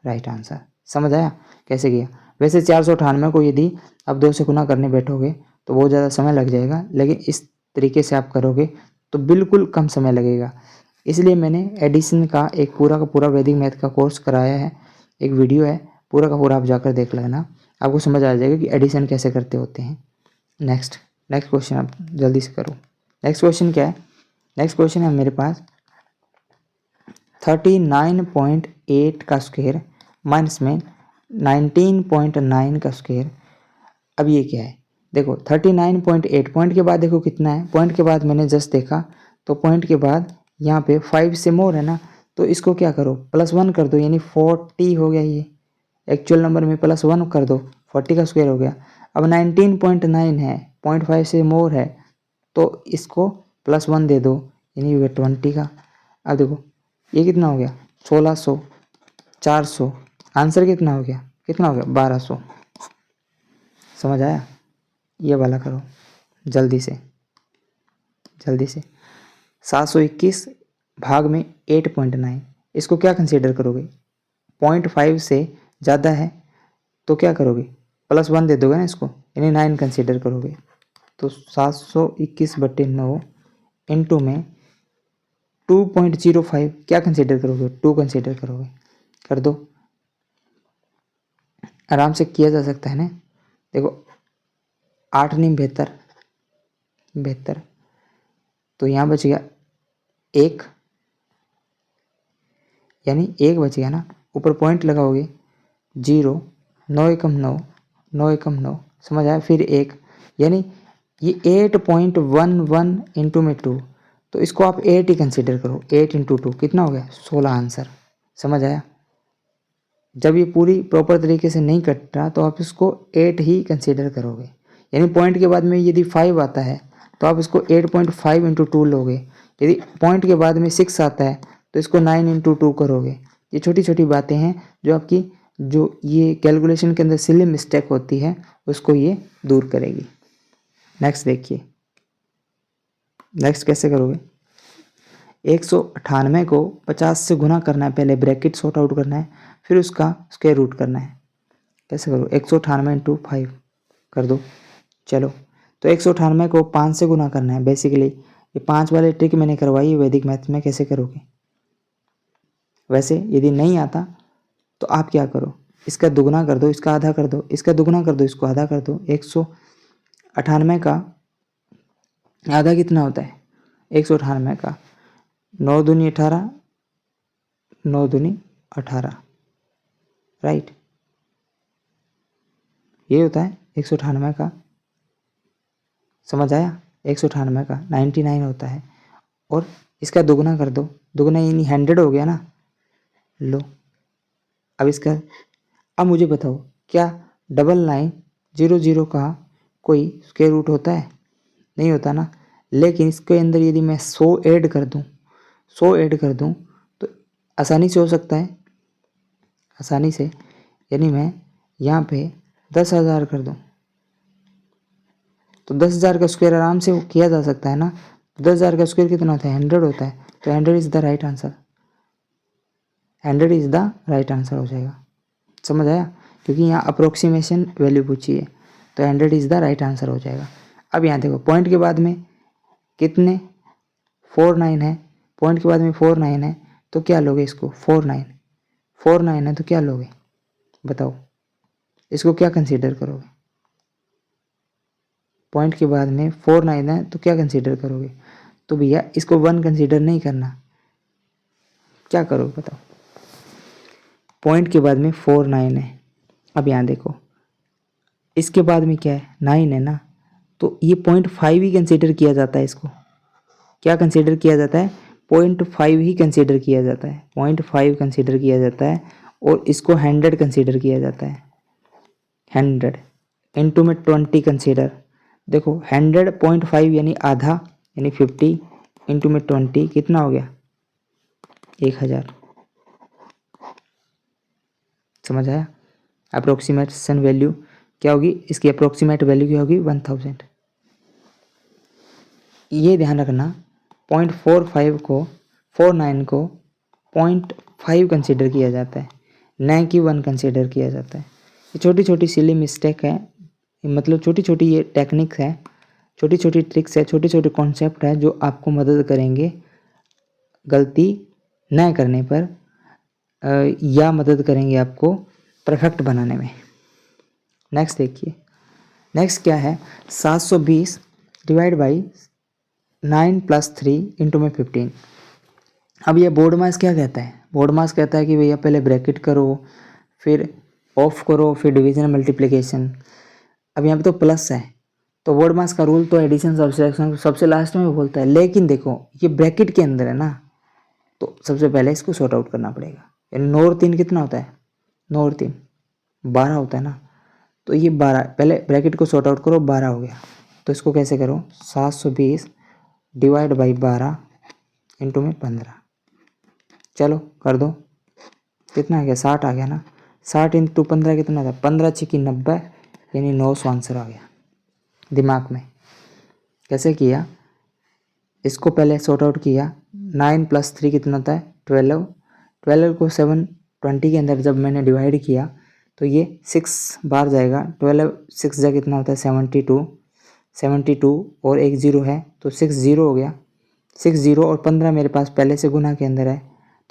right answer. समझ आया कैसे किया? वैसे 498 को यदि आप 2 से गुना करने बैठोगे तो बहुत ज़्यादा समय लग जाएगा, लेकिन इस तरीके से आप करोगे तो बिल्कुल कम समय लगेगा। इसलिए मैंने एडिशन का एक पूरा का पूरा वैदिक मैथ का कोर्स कराया है, एक वीडियो है, पूरा का पूरा आप जाकर देख लेना, आपको समझ आ जाएगा कि एडिशन कैसे करते होते हैं। नेक्स्ट क्वेश्चन आप जल्दी से करो। नेक्स्ट क्वेश्चन क्या है? नेक्स्ट क्वेश्चन है मेरे पास 39.8 का स्क्वायर माइनस में 19.9 का स्क्वायर। अब ये क्या है? देखो 39.8 पॉइंट के बाद देखो कितना है, पॉइंट के बाद मैंने जस्ट देखा तो पॉइंट के बाद यहाँ पे 5 से मोर है ना, तो इसको क्या करो, +1 कर दो, यानी 40 हो गया। ये एक्चुअल नंबर में +1 कर दो, 40 का स्क्वायर हो गया। अब 19.9 है, 0.5 से मोर है तो इसको +1 दे दो, यानी 20 का। अब देखो ये कितना हो गया, 1600, 400, आंसर कितना हो गया, 1200। समझ आया? ये वाला करो जल्दी से 721 भाग में 8.9, इसको क्या कंसीडर करोगे, 0.5 से ज़्यादा है तो क्या करोगे, +1 दे दोगे ना इसको, यानी 9 कंसीडर करोगे। तो 721/9 इंटू में 2.05 क्या कंसीडर करोगे, 2 कंसीडर करोगे, कर दो, आराम से किया जा सकता है ना। देखो 8 नहीं 72, तो यहाँ बच गया 1, यानी 1 बच गया ना, ऊपर पॉइंट लगाओगे 0, 9 एकम 9, 9 एकम 9, समझ आया, फिर 1, यानी ये 8.11 इंटू में 2, तो इसको आप 8 ही कंसीडर करो, 8 इंटू 2 कितना हो गया, 16 आंसर। समझ आया? जब ये पूरी प्रॉपर तरीके से नहीं कट रहा तो आप इसको 8 ही कंसीडर करोगे। यानी पॉइंट के बाद में यदि 5 आता है तो आप इसको 8.5 इंटू 2 लोगे। यदि पॉइंट के बाद में 6 आता है तो इसको 9 इंटू 2 करोगे। ये छोटी छोटी बातें हैं जो आपकी जो ये कैलकुलेशन के अंदर सिली मिस्टेक होती है उसको ये दूर करेगी। नेक्स्ट देखिए, नेक्स्ट कैसे करोगे। 198 को 50 से गुना करना है, पहले ब्रैकेट सॉर्ट आउट करना है, फिर उसका स्क्वायर रूट करना है। कैसे करो, 198 इंटू 5 कर दो। चलो तो 198 को 5 से गुना करना है। बेसिकली ये 5 वाले ट्रिक मैंने करवाई वैदिक मैथ में, कैसे करोगे। वैसे यदि नहीं आता तो आप क्या करो, इसका दुगना कर दो, इसका आधा कर दो, इसका दुगना कर दो, इसको आधा कर दो। 198 का आधा कितना होता है, 198 का 9 दूनी 18, 9 दूनी 18, राइट। ये होता है 198 का, समझ आया। 198 का 99 होता है और इसका दुगना कर दो, दुगना यानी 100 हो गया ना। लो अब इसका, अब मुझे बताओ क्या 9900 का कोई स्क्वायर रूट होता है, नहीं होता ना। लेकिन इसके अंदर यदि मैं 100 ऐड कर दूं, 100 ऐड कर दूं तो आसानी से हो सकता है, आसानी से। यानी मैं यहाँ पे 10,000 कर दूं तो 10,000 का स्क्वायर आराम से किया जा सकता है ना। 10,000 का स्क्वायर कितना होता है, 100 होता है। तो 100 is the right answer, 100 is the right answer हो जाएगा। समझ आया, क्योंकि यहाँ अप्रोक्सीमेशन वैल्यू पूछी है तो 100 इज़ द राइट आंसर हो जाएगा। अब यहाँ देखो पॉइंट के बाद में कितने 49 है, पॉइंट के बाद में 49 है तो क्या लोगे इसको, 49 है तो क्या लोगे बताओ, इसको क्या कंसीडर करोगे। पॉइंट के बाद में 49 है तो क्या कंसीडर करोगे, तो भैया इसको 1 कंसीडर नहीं करना, क्या करोगे बताओ। पॉइंट के बाद में 49 है, अब यहाँ देखो इसके बाद में क्या है 9 है ना, तो ये 0.5 ही कंसीडर किया जाता है। इसको क्या कंसीडर किया जाता है, 0.5 ही कंसीडर किया जाता है, 0.5 कंसीडर किया जाता है। और इसको 100 कंसीडर किया जाता है, 100 इंटू में 20 कंसीडर। देखो 100 0.5 यानी आधा, यानी 50 इंटू में 20 कितना हो गया 1000। समझ आया। अप्रोक्सीमेशन वैल्यू क्या होगी, इसकी अप्रोक्सीमेट वैल्यू क्या होगी 1000। ये ध्यान रखना 0.45 को 49 को 0.5 कंसीडर किया जाता है, न कि 1 कंसीडर किया जाता है। ये छोटी छोटी सिली मिस्टेक है, मतलब छोटी छोटी ये टेक्निक्स है, छोटी छोटी ट्रिक्स है, छोटे छोटे कॉन्सेप्ट है जो आपको मदद करेंगे गलती न करने पर, या मदद करेंगे आपको परफेक्ट बनाने में। नेक्स्ट देखिए, नेक्स्ट क्या है, 720 डिवाइड बाई 9 + 3 इंटू में 15। अब ये बोर्ड मास क्या कहता है, बोर्ड मास कहता है कि भैया पहले ब्रैकेट करो, फिर ऑफ करो, फिर डिवीजन मल्टीप्लिकेशन। अब यहाँ पे तो प्लस है तो बोर्ड मास का रूल तो एडिशन सब्सट्रैक्शन सबसे लास्ट में बोलता है। लेकिन देखो ये ब्रैकेट के अंदर है ना, तो सबसे पहले इसको सॉर्ट आउट करना पड़ेगा। यानी 9 और 3 कितना होता है, 9 और 3 12 होता है ना। तो ये 12, पहले ब्रैकेट को सॉर्ट आउट करो, 12 हो गया। तो इसको कैसे करो, 720 डिवाइड बाई 12 इंटू में 15। चलो कर दो, कितना आ गया 60 आ गया ना। 60 इंटू 15 कितना था, 15 × 6 = 90, यानी 900 आंसर आ गया दिमाग में। कैसे किया, इसको पहले सॉर्ट आउट किया, 9 + 3 कितना होता है 12, 12 को 720 के अंदर जब मैंने डिवाइड किया तो ये 6 बार जाएगा, 12 6 जा कितना होता है 72, 72 और एक 0 है तो 60 हो गया। 60 और 15 मेरे पास पहले से गुना के अंदर है,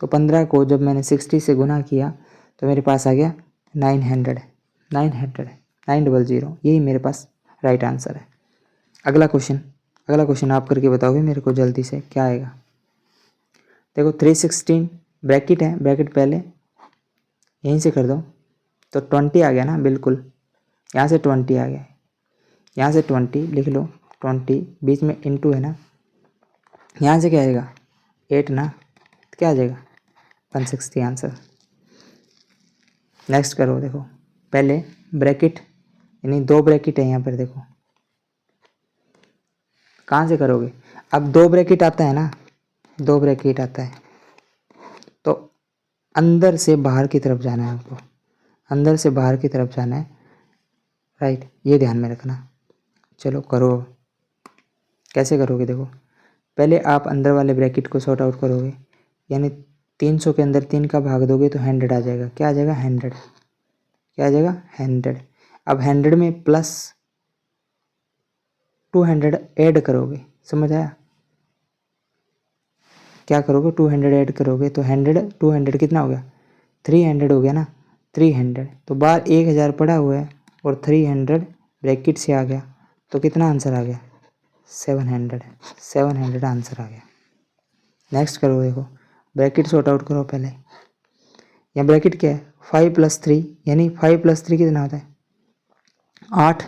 तो 15 को जब मैंने 60 से गुना किया तो मेरे पास आ गया 900, 900, यही मेरे पास राइट आंसर है। अगला क्वेश्चन आप करके बताओगे मेरे को जल्दी से, क्या आएगा। देखो 316 ब्रैकेट है, ब्रैकेट पहले यहीं से कर दो तो 20 आ गया ना, बिल्कुल यहाँ से 20 आ गया, यहाँ से 20 लिख लो, 20 बीच में इंटू है ना, यहाँ से क्या आएगा 8 ना, तो क्या आ जाएगा 160 आंसर। नेक्स्ट करो, देखो पहले ब्रैकेट यानी 2 ब्रैकेट है यहाँ पर, देखो कहाँ से करोगे, अब 2 ब्रैकेट आता है ना, 2 ब्रैकेट आता है तो अंदर से बाहर की तरफ जाना है आपको, अंदर से बाहर की तरफ जाना है, राइट, ये ध्यान में रखना। चलो करो, कैसे करोगे, देखो पहले आप अंदर वाले ब्रैकेट को सॉर्ट आउट करोगे, यानी 300 के अंदर 3 का भाग दोगे तो 100 आ जाएगा। क्या आ जाएगा, 100। क्या आ जाएगा, 100। अब 100 में प्लस 200 ऐड करोगे, समझ आया, क्या करोगे, 200 ऐड करोगे तो 100 200 कितना हो गया, 300 हो गया ना, 300 तो बाहर 1000 पड़ा हुआ है और 300 ब्रैकेट से आ गया, तो कितना आंसर आ गया, 700। 700 आंसर आ गया। नेक्स्ट करो, देखो ब्रैकेट सॉर्ट आउट करो पहले। यहाँ ब्रैकेट क्या है, 5 + 3, यानी 5 + 3 कितना होता है, 8,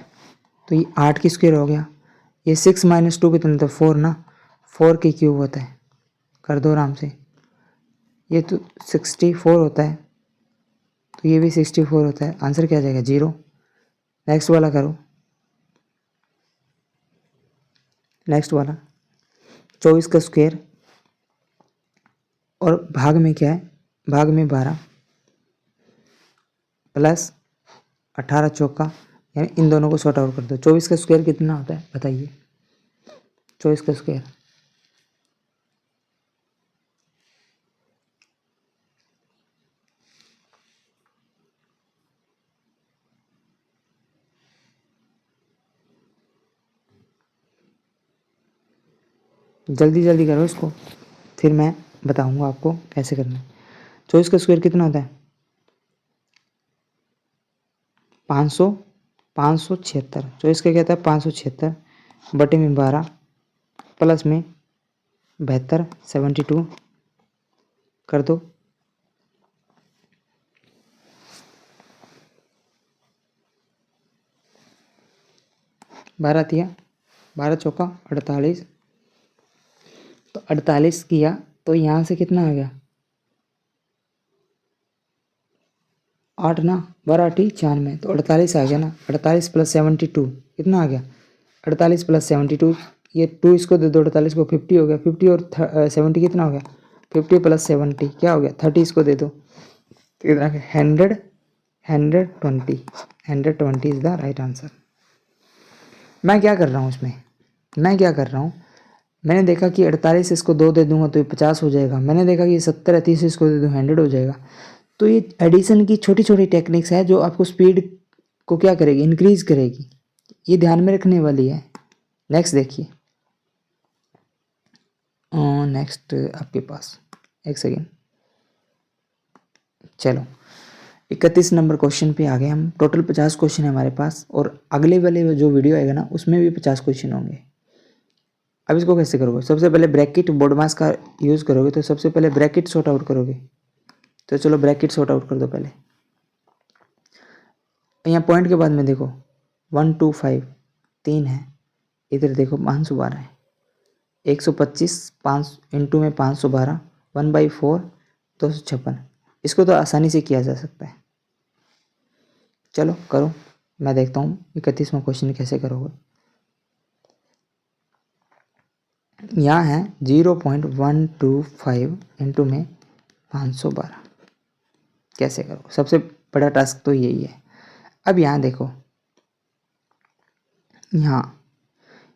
तो ये 8 की स्क्वायर हो गया। ये 6 - 2 कितना होता है, 4 ना, 4 की क्यूब होता है, कर दो आराम से, ये तो 64 होता है, तो ये भी 64 होता है, आंसर क्या आ जाएगा, 0। नेक्स्ट वाला करो, नेक्स्ट वाला 24 का स्क्वायर और भाग में क्या है, भाग में 12 प्लस 18 चौका, यानी इन दोनों को सॉर्ट आउट कर दो। 24 का स्क्वायर कितना होता है बताइए, 24 का स्क्वायर, जल्दी जल्दी करो इसको, फिर मैं बताऊंगा आपको कैसे करना है। 24 का स्क्वायर कितना होता है, 500, 576। 24 का क्या था, 576 बटे में 12 प्लस में 72, 72 कर दो, 12 दिया, 12 चौका 48, तो 48 किया तो यहाँ से कितना आ गया, 8 ना, 12 8 96, तो 48 आ गया ना, 48 + 72 कितना आ गया, 48 + 72, ये 2 इसको दे दो, 48 को 50 हो गया, 50 और 70 कितना हो गया, 50 + 70 क्या हो गया, 30 इसको दे दो, तो कितना 100, 120, 120 इज द राइट आंसर। मैं क्या कर रहा हूँ इसमें, मैं क्या कर रहा हूँ, मैंने देखा कि 48 इसको 2 दे दूंगा तो ये 50 हो जाएगा, मैंने देखा कि 70 30 इसको दे दूँ 100 हो जाएगा। तो ये एडिशन की छोटी छोटी टेक्निक्स है जो आपको स्पीड को क्या करेगी, इंक्रीज करेगी, ये ध्यान में रखने वाली है। नेक्स्ट देखिए, नेक्स्ट आपके पास, एक सेकेंड, चलो 31 नंबर क्वेश्चन पे आ गए हम। टोटल 50 क्वेश्चन है हमारे पास और अगले वाले जो वीडियो आएगा ना उसमें भी 50 क्वेश्चन होंगे। अब इसको कैसे करोगे, सबसे पहले ब्रैकेट बोर्ड मास का यूज़ करोगे, तो सबसे पहले ब्रैकेट सॉर्ट आउट करोगे, तो चलो ब्रैकेट सॉर्ट आउट कर दो पहले। यहाँ पॉइंट के बाद में देखो 1 2 5 3 है, इधर देखो 512 है, 125 5 इंटू में 512 1/4 256, इसको तो आसानी से किया जा सकता है। चलो करो, मैं देखता हूँ 31वां क्वेश्चन कैसे करोगे। यहाँ है 0.125 इंटू में 512, कैसे करो, सबसे बड़ा टास्क तो यही है। अब यहाँ देखो, यहाँ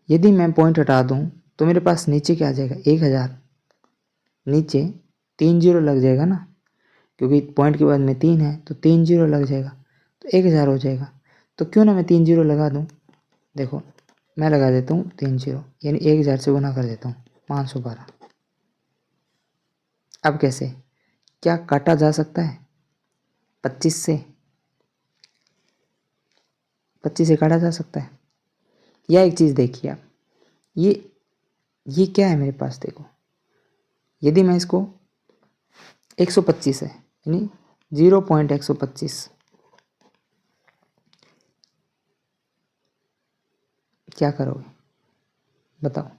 यदि मैं पॉइंट हटा दूँ तो मेरे पास नीचे क्या आ जाएगा, 1000, नीचे 3 जीरो लग जाएगा ना, क्योंकि पॉइंट के बाद में 3 है तो 3 जीरो लग जाएगा, तो 1000 हो जाएगा। तो क्यों ना मैं 3 जीरो लगा दूँ, देखो मैं लगा देता हूँ 3 जीरो, यानी 1000 से गुना कर देता हूँ 512। अब कैसे, क्या काटा जा सकता है, 25 से, 25 से काटा जा सकता है। या एक चीज़ देखिए आप, ये क्या है मेरे पास, देखो यदि मैं इसको 125 है, यानी 0.125, क्या करोगे बताओ,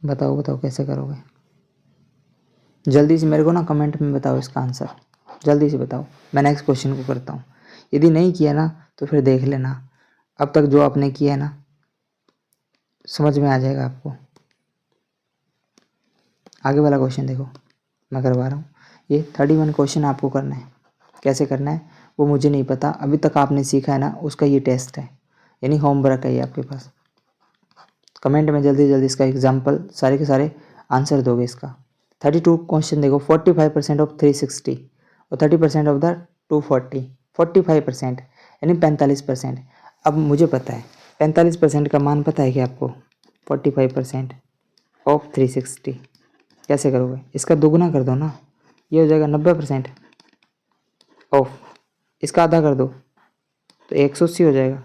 बताओ बताओ कैसे करोगे। जल्दी से मेरे को ना कमेंट में बताओ इसका आंसर, जल्दी से बताओ। मैं नेक्स्ट क्वेश्चन को करता हूँ। यदि नहीं किया ना तो फिर देख लेना, अब तक जो आपने किया है ना समझ में आ जाएगा आपको। आगे वाला क्वेश्चन देखो, मैं करवा रहा हूँ। ये 31 क्वेश्चन आपको करना है। कैसे करना है वो मुझे नहीं पता, अभी तक आपने सीखा है ना उसका ये टेस्ट है, यानी होमवर्क है ये आपके पास। कमेंट में जल्दी जल्दी इसका एग्जाम्पल सारे के सारे आंसर दोगे इसका। 32 क्वेश्चन देखो, 45% ऑफ 360 और 30% ऑफ द 240, 45% यानी 45%। अब मुझे पता है 45% का मान पता है कि आपको, 45% ऑफ 360 कैसे करोगे, इसका दोगुना कर दो ना, ये हो जाएगा 90% ऑफ, इसका आधा कर दो तो 180 हो जाएगा।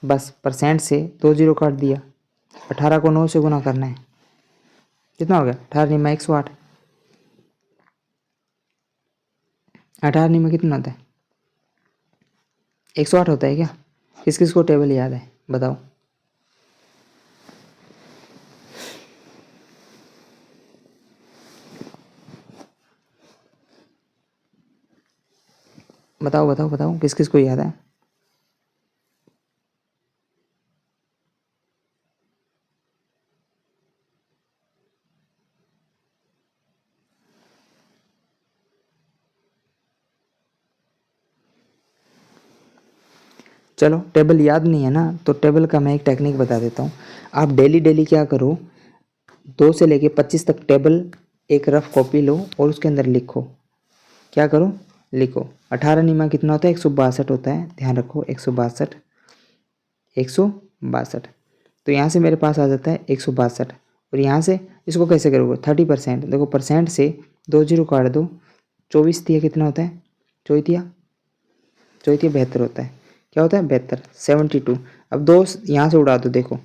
बस परसेंट से 2 जीरो काट दिया, 18 को 9 से गुना करना है, कितना हो गया 18 में 108, 18 में कितना होता है 108 होता है क्या? किस किस को टेबल याद है बताओ। बताओ बताओ बताओ किस किस को याद है। चलो टेबल याद नहीं है ना तो टेबल का मैं एक टेक्निक बता देता हूँ। आप डेली डेली क्या करो, 2 से लेके 25 तक टेबल एक रफ कॉपी लो और उसके अंदर लिखो। क्या करो लिखो, 18 निमा कितना होता है 162 होता है, ध्यान रखो 162, 162। तो यहाँ से मेरे पास आ जाता है 162 और यहाँ से इसको कैसे करोगे 30%, देखो परसेंट से 2 जीरो काट दो, 24 दिया कितना होता है, चौतिया 72 होता है। क्या होता है 72, 72। अब 2 यहाँ से उड़ा दो, देखो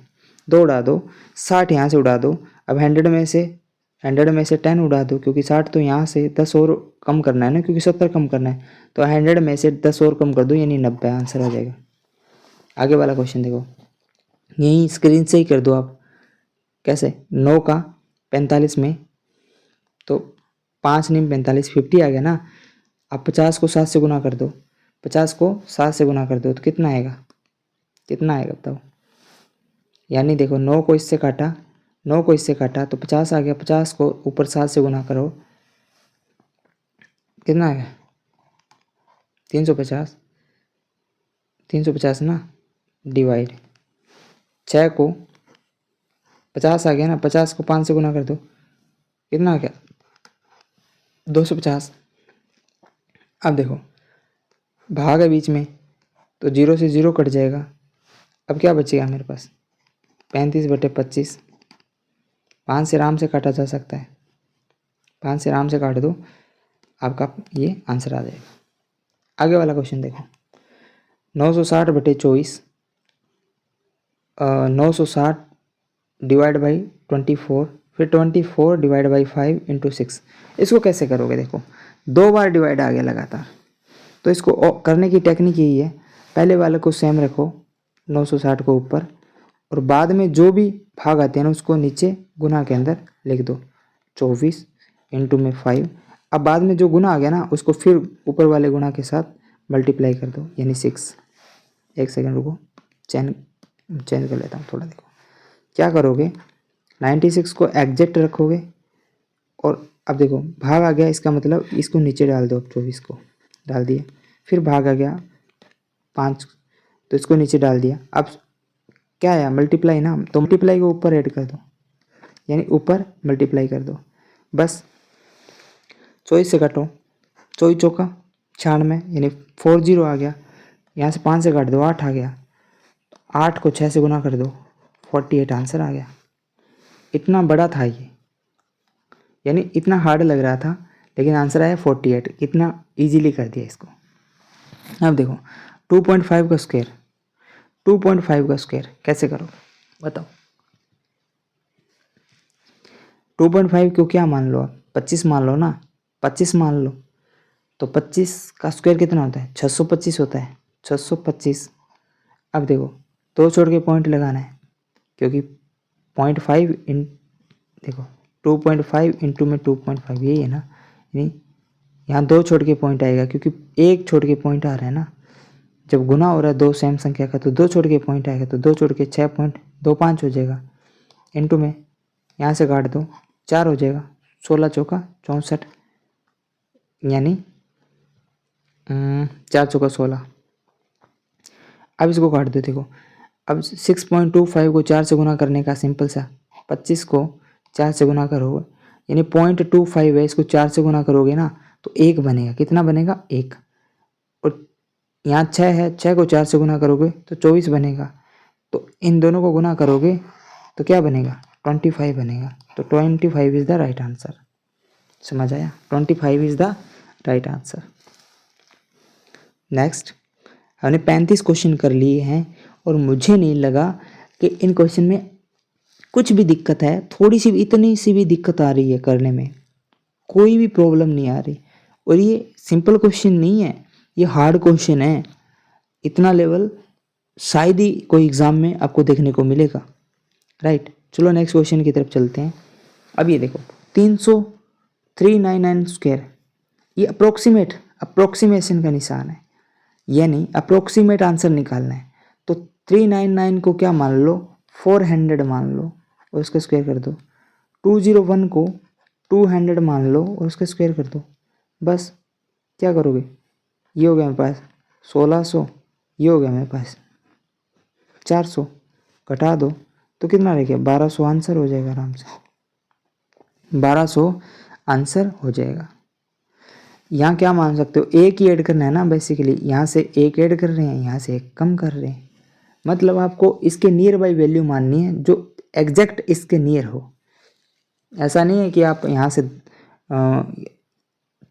2 उड़ा दो, 60 यहाँ से उड़ा दो। अब 100 में से 10 उड़ा दो, क्योंकि 60 तो यहाँ से 10 और कम करना है ना, क्योंकि 70 कम करना है, तो 100 में से 10 और कम कर दो यानी 90 आंसर आ जाएगा। आगे वाला क्वेश्चन देखो, यही स्क्रीन से ही कर दो आप। कैसे 9 का 45 में, तो 5 नीम 45, 50 आ गया ना। अब 50 को 7 से गुना कर दो, 50 को 7 से गुना कर दो तो कितना आएगा, कितना आएगा बताओ। यानी देखो 9 को इससे काटा, 9 को इससे काटा तो 50 आ गया, 50 को ऊपर 7 से गुना करो कितना आ गया 350, 350 ना, डिवाइड 6 को 50 आ गया ना, 50 को 5 से गुना कर दो कितना आ गया 250। अब देखो भाग है बीच में तो 0 से 0 कट जाएगा, अब क्या बचेगा मेरे पास 35/25, 5 से आराम से काटा जा सकता है, 5 से आराम से काट दो, आपका ये आंसर आ जाएगा। आगे वाला क्वेश्चन देखो, 960/24, 960 डिवाइड बाई 24, फिर 24 डिवाइड बाई 5 इंटू 6। इसको कैसे करोगे, देखो 2 बार डिवाइड आ गया लगातार, तो इसको करने की टेक्निक यही है, पहले वाले को सेम रखो 960 को ऊपर, और बाद में जो भी भाग आते हैं ना उसको नीचे गुना के अंदर लिख दो, 24 इंटू में 5। अब बाद में जो गुना आ गया ना उसको फिर ऊपर वाले गुना के साथ मल्टीप्लाई कर दो यानी 6। एक सेकंड रुको, चेंज कर लेता हूँ थोड़ा। देखो क्या करोगे 96 को एग्जैक्ट रखोगे, और अब देखो भाग आ गया, इसका मतलब इसको नीचे डाल दो, अब 24 को डाल दिया, फिर भाग आ गया 5 तो इसको नीचे डाल दिया। अब क्या आया मल्टीप्लाई ना, तो मल्टीप्लाई को ऊपर ऐड कर दो यानी ऊपर मल्टीप्लाई कर दो। बस 24 से काटो, 24 चौका 96 यानी 40 आ गया, यहाँ से 5 से काट दो 8 आ गया, 8 को 6 से गुना कर दो 48 आंसर आ गया। इतना बड़ा था ये, यानी इतना हार्ड लग रहा था लेकिन आंसर आया 48, कितना इजीली कर दिया इसको। अब देखो 2.5 का स्क्वायर, 2.5 का स्क्वायर कैसे करो बताओ। 2.5 को क्या मान लो आप 25 मान लो ना, 25 मान लो, तो 25 का स्क्वायर कितना होता है 625 होता है, 625। अब देखो 2 छोड़ के पॉइंट लगाना है, क्योंकि 0.5 इन, देखो 2.5 इंटू में 2.5 यही है ना, यानी यहाँ 2 छोड़ के पॉइंट आएगा क्योंकि 1 छोड़ के पॉइंट आ रहा है ना। जब गुना हो रहा है 2 सेम संख्या का तो 2 छोड़ के पॉइंट आएगा, तो 2 छोड़ के 6.25 हो जाएगा। इंटू में यहाँ से काट दो 4 हो जाएगा, 16 चौका 64, यानी 4 चौका 16। अब इसको काट दो, देखो अब 6.25 को 4 से गुना करने का सिंपल सा, 25 को 4 से गुना करोगे यानी 0.25 है, इसको 4 से गुना करोगे ना तो 1 बनेगा। कितना बनेगा? 1। और यहाँ 6 है, 6 को 4 से गुना करोगे तो 24 बनेगा। तो इन दोनों को गुना करोगे तो क्या बनेगा? 25 बनेगा। तो 25 इज़ द राइट आंसर। समझ आया? 25 is the right answer. Next, हमने 35 क्वेश्चन कर लिए हैं और मुझे नहीं लगा कि इन क्वेश्चन में कुछ भी दिक्कत है। थोड़ी सी इतनी सी भी दिक्कत आ रही है करने में, कोई भी प्रॉब्लम नहीं आ रही। और ये सिंपल क्वेश्चन नहीं है, ये हार्ड क्वेश्चन है। इतना लेवल शायद ही कोई एग्ज़ाम में आपको देखने को मिलेगा। राइट, चलो नेक्स्ट क्वेश्चन की तरफ चलते हैं। अब ये देखो 399 स्क्वायर, ये अप्रोक्सीमेशन का निशान है, यानी अप्रोक्सीमेट आंसर निकालना है। तो 399 को क्या मान लो? 400 मान लो और उसका स्क्वायर कर दो। 201 को 200 मान लो और उसका स्क्वायर कर दो। बस क्या करोगे? ये हो गया मेरे पास 1600, ये हो गया मेरे पास 400, घटा दो तो कितना रह गया? 1200 आंसर हो जाएगा आराम से। 1200 आंसर हो जाएगा। यहाँ क्या मान सकते हो? एक ही ऐड करना है ना बेसिकली। यहाँ से एक ऐड कर रहे हैं, यहाँ से एक कम कर रहे हैं। मतलब आपको इसके नियर बाई वैल्यू माननी है जो एग्जैक्ट इसके नियर हो। ऐसा नहीं है कि आप यहाँ से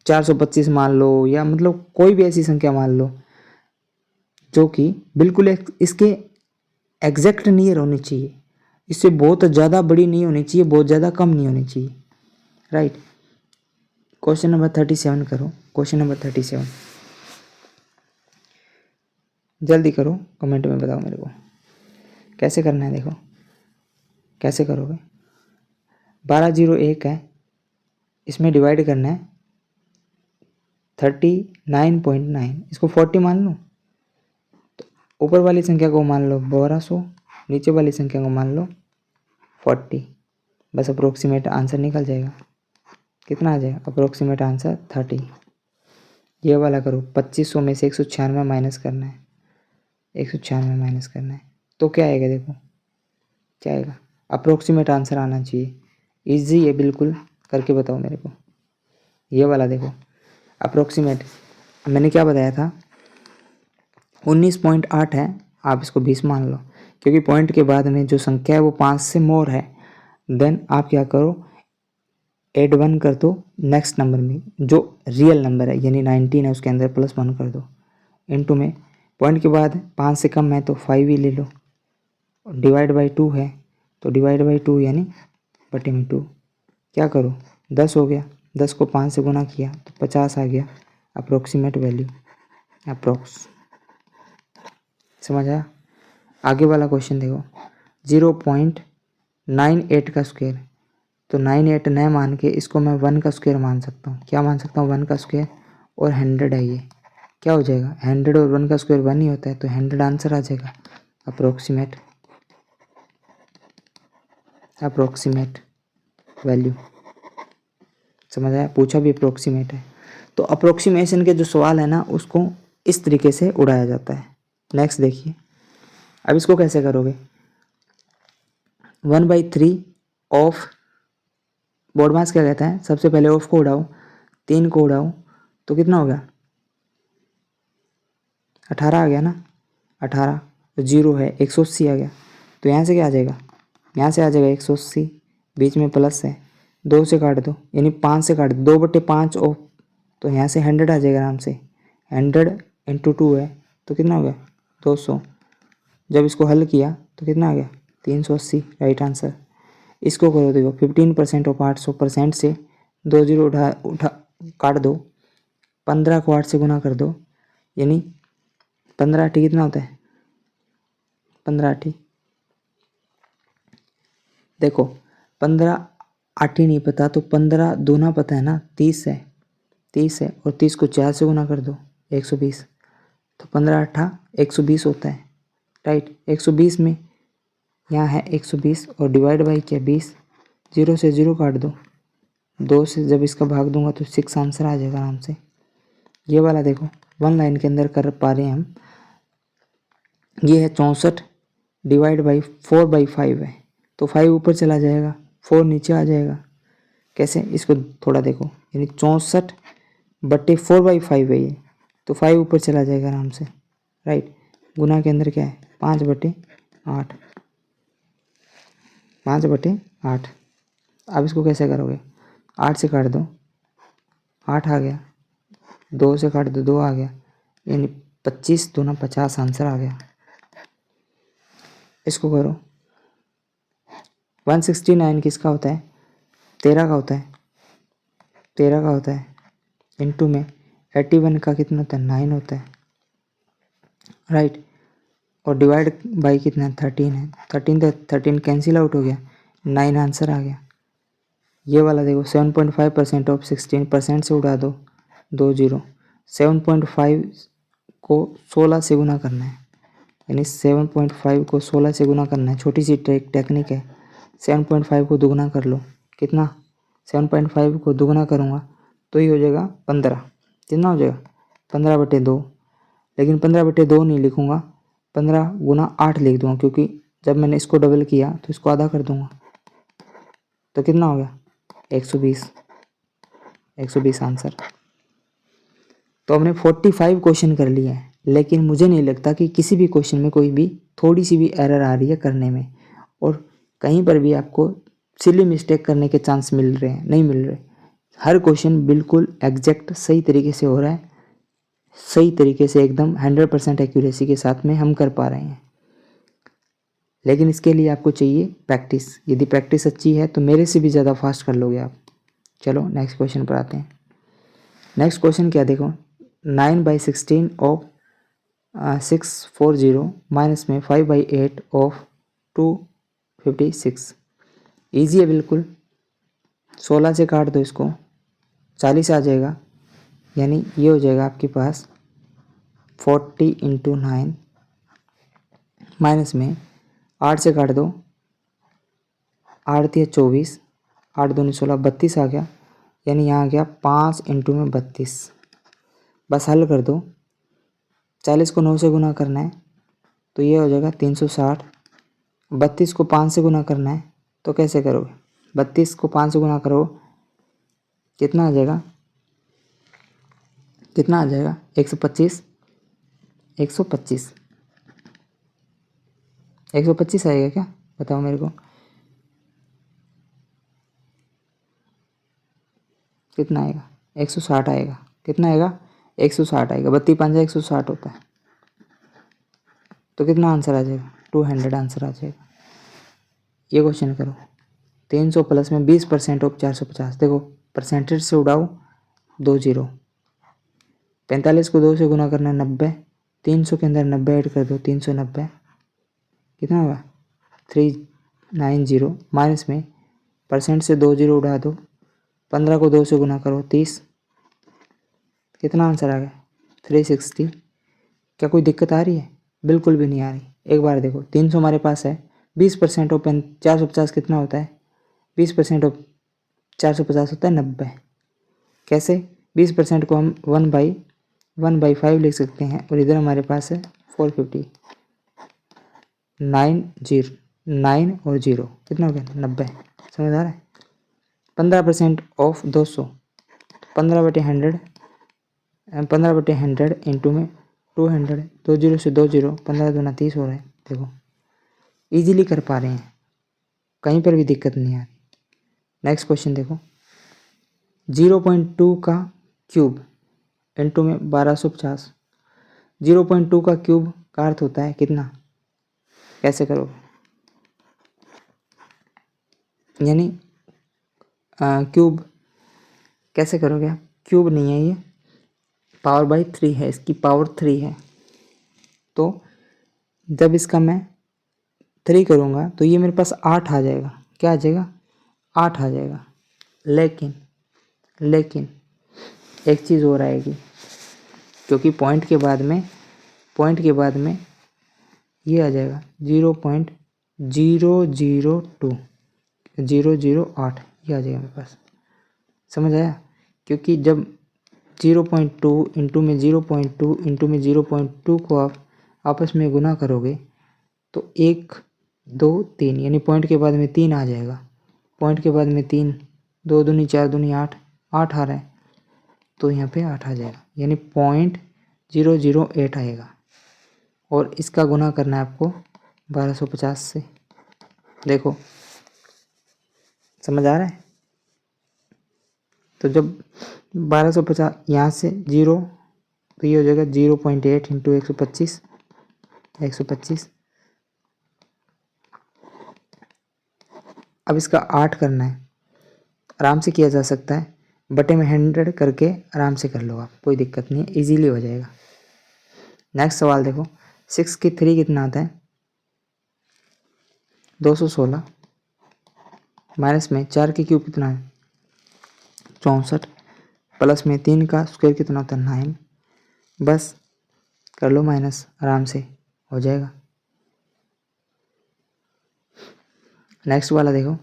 425 मान लो या मतलब कोई भी ऐसी संख्या मान लो जो कि बिल्कुल इसके एग्जैक्ट नियर होनी चाहिए। इससे बहुत ज़्यादा बड़ी नहीं होनी चाहिए, बहुत ज़्यादा कम नहीं होनी चाहिए। राइट, क्वेश्चन नंबर 37 करो। क्वेश्चन नंबर 37 जल्दी करो, कमेंट में बताओ मेरे को कैसे करना है। देखो कैसे करोगे। 1201 है, इसमें डिवाइड करना है 39.9, इसको 40 मान लो। तो ऊपर वाली संख्या को मान लो 1200, नीचे वाली संख्या को मान लो 40। बस अप्रोक्सीमेट आंसर निकल जाएगा। कितना आ जाएगा? Approximate answer 30। ये वाला करो, 2500 में से 196 माइनस करना है, 196 माइनस करना है तो क्या आएगा? देखो क्या आएगा? अप्रोक्सीमेट आंसर आना चाहिए। इजी है बिल्कुल, करके बताओ मेरे को। ये वाला देखो अप्रोक्सीमेट, मैंने क्या बताया था? 19.8 है, आप इसको 20 मान लो क्योंकि पॉइंट के बाद में जो संख्या है वो 5 से मोर है। देन आप क्या करो? ऐड 1 कर दो नेक्स्ट नंबर में जो रियल नंबर है, यानी 19 है, उसके अंदर +1 कर दो। इनटू में पॉइंट के बाद 5 से कम है तो 5 ही ले लो। डिवाइड बाई 2 है तो डिवाइड बाई 2 यानी बटे में 2। क्या करो? 10 हो गया, 10 को 5 से गुना किया तो 50 आ गया अप्रोक्सीमेट वैल्यू। अप्रोक्स समझ आया? आगे वाला क्वेश्चन देखो 0.98 का स्क्वायर। तो 98 न मान के इसको मैं 1 का स्क्वायर मान सकता हूँ। क्या मान सकता हूँ? 1 का स्क्वायर। और 100 है, ये क्या हो जाएगा? 100 और 1 का स्क्वायर 1 ही होता है, तो 100 आंसर आ जाएगा। Approximate value. समझ आया? पूछा भी अप्रोक्सीमेट है। तो अप्रोक्सीमेशन के जो सवाल है ना उसको इस तरीके से उड़ाया जाता है। नेक्स्ट देखिए, अब इसको कैसे करोगे? 1/3 ऑफ बोर्ड मास क्या कहता है? सबसे पहले ऑफ को उड़ाओ, 3 को उड़ाओ तो कितना हो गया? 18 आ गया ना। 18 तो 0 है, 180 आ गया। तो यहाँ से क्या आ जाएगा? यहाँ से आ जाएगा 180, बीच में प्लस है, 2 से काट दो यानी 5 से काट दो, 2/5 ऑफ, तो यहाँ से 100 आ जाएगा आराम से। 100 इंटू 2 है तो कितना हो गया? 200। जब इसको हल किया तो कितना आ गया? 380 राइट आंसर। इसको करो, देखो 15% ऑफ 800% से 2 जीरो उठा काट दो, 15 को 8 से गुना कर दो यानी 15 8 कितना होता है? 15 8 देखो 15 8 ही नहीं पता तो 15 दूना पता है ना, 30 है, 30 है और 30 को 4 से गुना कर दो 120, तो 15 8 120 होता है, राइट। 120 में यहाँ है 120 और डिवाइड बाई क्या 20, 0 से 0 काट दो, 2 से जब इसका भाग दूंगा तो 6 आंसर आ जाएगा आराम से। ये वाला देखो 1 लाइन के अंदर कर पा रहे हैं हम। ये है 64 डिवाइड बाई 4/5 है, तो 5 ऊपर चला जाएगा, 4 नीचे आ जाएगा। कैसे, इसको थोड़ा देखो, यानी 64/4/5 है ये, तो 5 ऊपर चला जाएगा आराम से, राइट। गुना के अंदर क्या है 5/8, 5/8। अब इसको कैसे करोगे, 8 से काट दो 8 आ गया, 2 से काट दो 2 आ गया, यानी 25 दूना 50 आंसर आ गया। इसको करो 169 किसका होता है, 13 का होता है, 13 का होता है, इनटू में 81 का कितना होता है 9 होता है, राइट। और डिवाइड बाई कितना है 13 है, 13 कैंसिल आउट हो गया, 9 आंसर आ गया। ये वाला देखो 7.5% ऑफ 16% से उड़ा दो 2 0, 7.5 को 16 से गुना करना है, यानी 7.5 को 16 से गुना करना है, छोटी सी टेक्निक है। 7.5 को दुगुना कर लो, कितना 7.5 को दुगुना करूँगा तो ये हो जाएगा 15, कितना हो जाएगा 15/2, लेकिन 15/2 नहीं लिखूँगा, 15 गुना 8 लिख दूँगा, क्योंकि जब मैंने इसको डबल किया तो इसको आधा कर दूँगा, तो कितना हो गया 120 आंसर। तो हमने 45 क्वेश्चन कर लिया है, लेकिन मुझे नहीं लगता कि किसी भी क्वेश्चन में कोई भी थोड़ी सी भी एरर आ रही है करने में, और कहीं पर भी आपको सिली मिस्टेक करने के चांस मिल रहे हैं, नहीं मिल रहे। हर क्वेश्चन बिल्कुल एग्जैक्ट सही तरीके से हो रहा है, सही तरीके से एकदम 100% एक्यूरेसी के साथ में हम कर पा रहे हैं। लेकिन इसके लिए आपको चाहिए प्रैक्टिस, यदि प्रैक्टिस अच्छी है तो मेरे से भी ज़्यादा फास्ट कर लोगे आप। चलो नेक्स्ट क्वेश्चन पर आते हैं। नेक्स्ट क्वेश्चन क्या देखो, 9/16 ऑफ 640 माइनस में 5/8 ऑफ 256। ईजी है बिल्कुल, 16 से काट दो इसको, 40 आ जाएगा, यानी ये हो जाएगा आपके पास 40 × 9 माइनस में 8 से काट दो, 8 × 24, 8 दूनी 16, 32 आ गया, यानी यहाँ आ गया 5 × 32। बस हल कर दो, 40 को 9 से गुना करना है तो ये हो जाएगा 360, 32 को 5 से गुना करना है तो कैसे करोगे, 32 को 5 से गुना करो, कितना आ जाएगा, कितना आ जाएगा 125, 125 आएगा क्या, बताओ मेरे को, कितना आएगा 160 आएगा, कितना आएगा 160 आएगा, 32 पंजा 160 होता है, तो कितना आंसर आ जाएगा 200 आंसर आ जाएगा। ये क्वेश्चन करो, 300 प्लस में 20% ऑफ 450, देखो परसेंटेज से उड़ाओ 2 0, 45 को 2 से गुना करना है 90, 300 के अंदर 90 ऐड कर दो 390, कितना होगा 390, माइनस में परसेंट से 2 0 उड़ा दो, 15 को 2 से गुना करो 30, कितना आंसर आ गया 360। क्या कोई दिक्कत आ रही है, बिल्कुल भी नहीं आ रही। एक बार देखो 300 हमारे पास है, 20% ऑफ 450 कितना होता है, 20% ऑफ 450 होता है 90। कैसे, 20% को हम 1/5 लिख सकते हैं, और इधर हमारे पास है 450, 9 और 0 कितना हो गया 90, समझ आ रहा है। 15% ऑफ 200, 15/100, 15/100 इंटू में 200, 2 0 से 2 0, 15 दूना 30 हो रहा है। देखो इजीली कर पा रहे हैं, कहीं पर भी दिक्कत नहीं आ रही। नेक्स्ट क्वेश्चन देखो, 0.2 का क्यूब इंटू में 1250, 0.2 का क्यूब का अर्थ होता है कितना, कैसे करोगे, यानी क्यूब कैसे करोगे, क्यूब नहीं है ये, पावर बाई 3 है, इसकी पावर 3 है, तो जब इसका मैं 3 करूँगा तो ये मेरे पास 8 आ जाएगा, क्या आ जाएगा 8 आ जाएगा। लेकिन एक चीज़ और आएगी, क्योंकि पॉइंट के बाद में ये आ जाएगा 0.002 008, ये आ जाएगा मेरे पास। समझ आया? क्योंकि जब 0.2 इंटू में 0.2 इंटू में 0.2 को आप आपस में गुना करोगे तो 1 2 3, यानी पॉइंट के बाद में 3 आ जाएगा। पॉइंट के बाद में 3, 2 दूनी 4 दूनी 8 आ रहा है, तो यहाँ पे 8 आ जाएगा, यानी 0.008 आएगा। और इसका गुना करना है आपको 1250 से। देखो समझ आ रहा है? तो जब 1250 यहाँ से 0, तो ये हो जाएगा 0.8 इंटू 125 अब इसका 8 करना है, आराम से किया जा सकता है, बटे में 100 करके आराम से कर लो आप, कोई दिक्कत नहीं है, इजीली हो जाएगा। नेक्स्ट सवाल देखो, 6 की 3 कितना आता है? 216, माइनस में 4 की क्यूब कितना है? 64, प्लस में 3 का स्क्वायर कितना होता है? 9। बस कर लो माइनस, आराम से हो जाएगा। नेक्स्ट वाला देखो,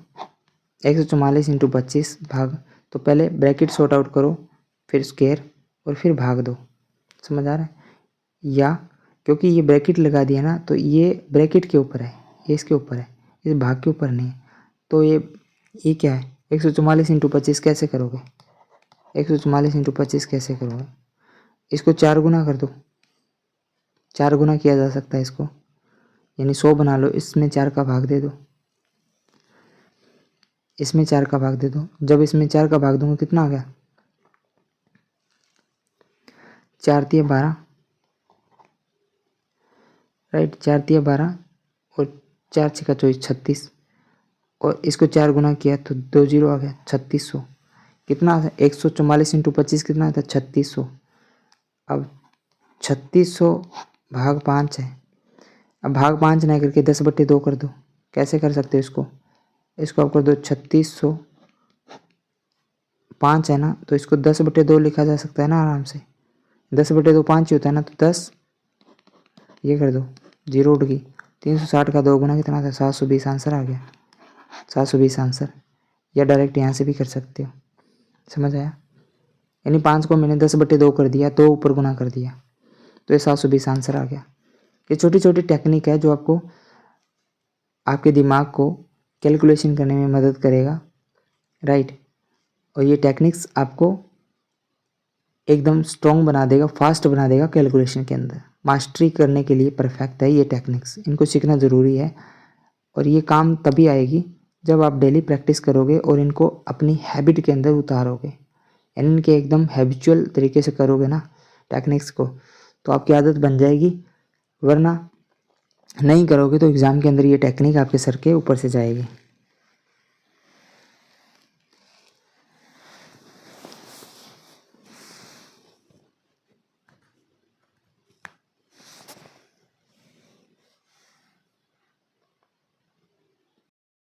144 इंटू 25 भाग, तो पहले ब्रैकेट सॉर्ट आउट करो, फिर स्क्वायर और फिर भाग दो। समझ आ रहा है? या क्योंकि ये ब्रैकेट लगा दिया ना, तो ये ब्रैकेट के ऊपर है, ये इसके ऊपर है, इस भाग के ऊपर नहीं है। तो ये क्या है? 144 इंटू 25 कैसे करोगे? 144 इंटू 25 कैसे करोगे? इसको 4 गुना कर दो, 4 गुना किया जा सकता है इसको, यानी 100 बना लो, इसमें 4 का भाग दे दो, इसमें 4 का भाग दे दो। जब इसमें 4 का भाग दूंगा कितना आ गया? 4 तिया 12, राइट, 4 तिया 12 और 4 छक्का 24, 36, और इसको 4 गुना किया तो 2 जीरो आ गया, 3600। कितना आता है? 144 इंटू 25 कितना आता है? 3600। अब 3600 भाग 5 है, अब भाग 5 ना करके 10/2 कर दो। कैसे कर सकते हो इसको आप कर दो 3600, 5 है ना, तो इसको 10/2 लिखा जा सकता है ना आराम से। 10/2 5 ही होता है ना, तो 10 ये कर दो, 0 उठ गई। 360 का 2 गुना कितना था? 720 आंसर आ गया, 720 आंसर। या डायरेक्ट यहाँ से भी कर सकते हो। समझ आया? यानी 5 को मैंने 10/2 कर दिया, 2 ऊपर गुना कर दिया, तो ये 720 आंसर आ गया। ये छोटी छोटी टेक्निक है जो आपको आपके दिमाग को कैलकुलेशन करने में मदद करेगा, राइट। और ये टेक्निक्स आपको एकदम स्ट्रॉन्ग बना देगा, फास्ट बना देगा कैलकुलेशन के अंदर। मास्टरी करने के लिए परफेक्ट है ये टेक्निक्स, इनको सीखना ज़रूरी है। और ये काम तभी आएगी जब आप डेली प्रैक्टिस करोगे और इनको अपनी हैबिट के अंदर उतारोगे, यानी इनके एकदम हैबिचुअल तरीके से करोगे ना टेक्निक्स को, तो आपकी आदत बन जाएगी। वरना नहीं करोगे तो एग्ज़ाम के अंदर ये टेक्निक आपके सर के ऊपर से जाएगी।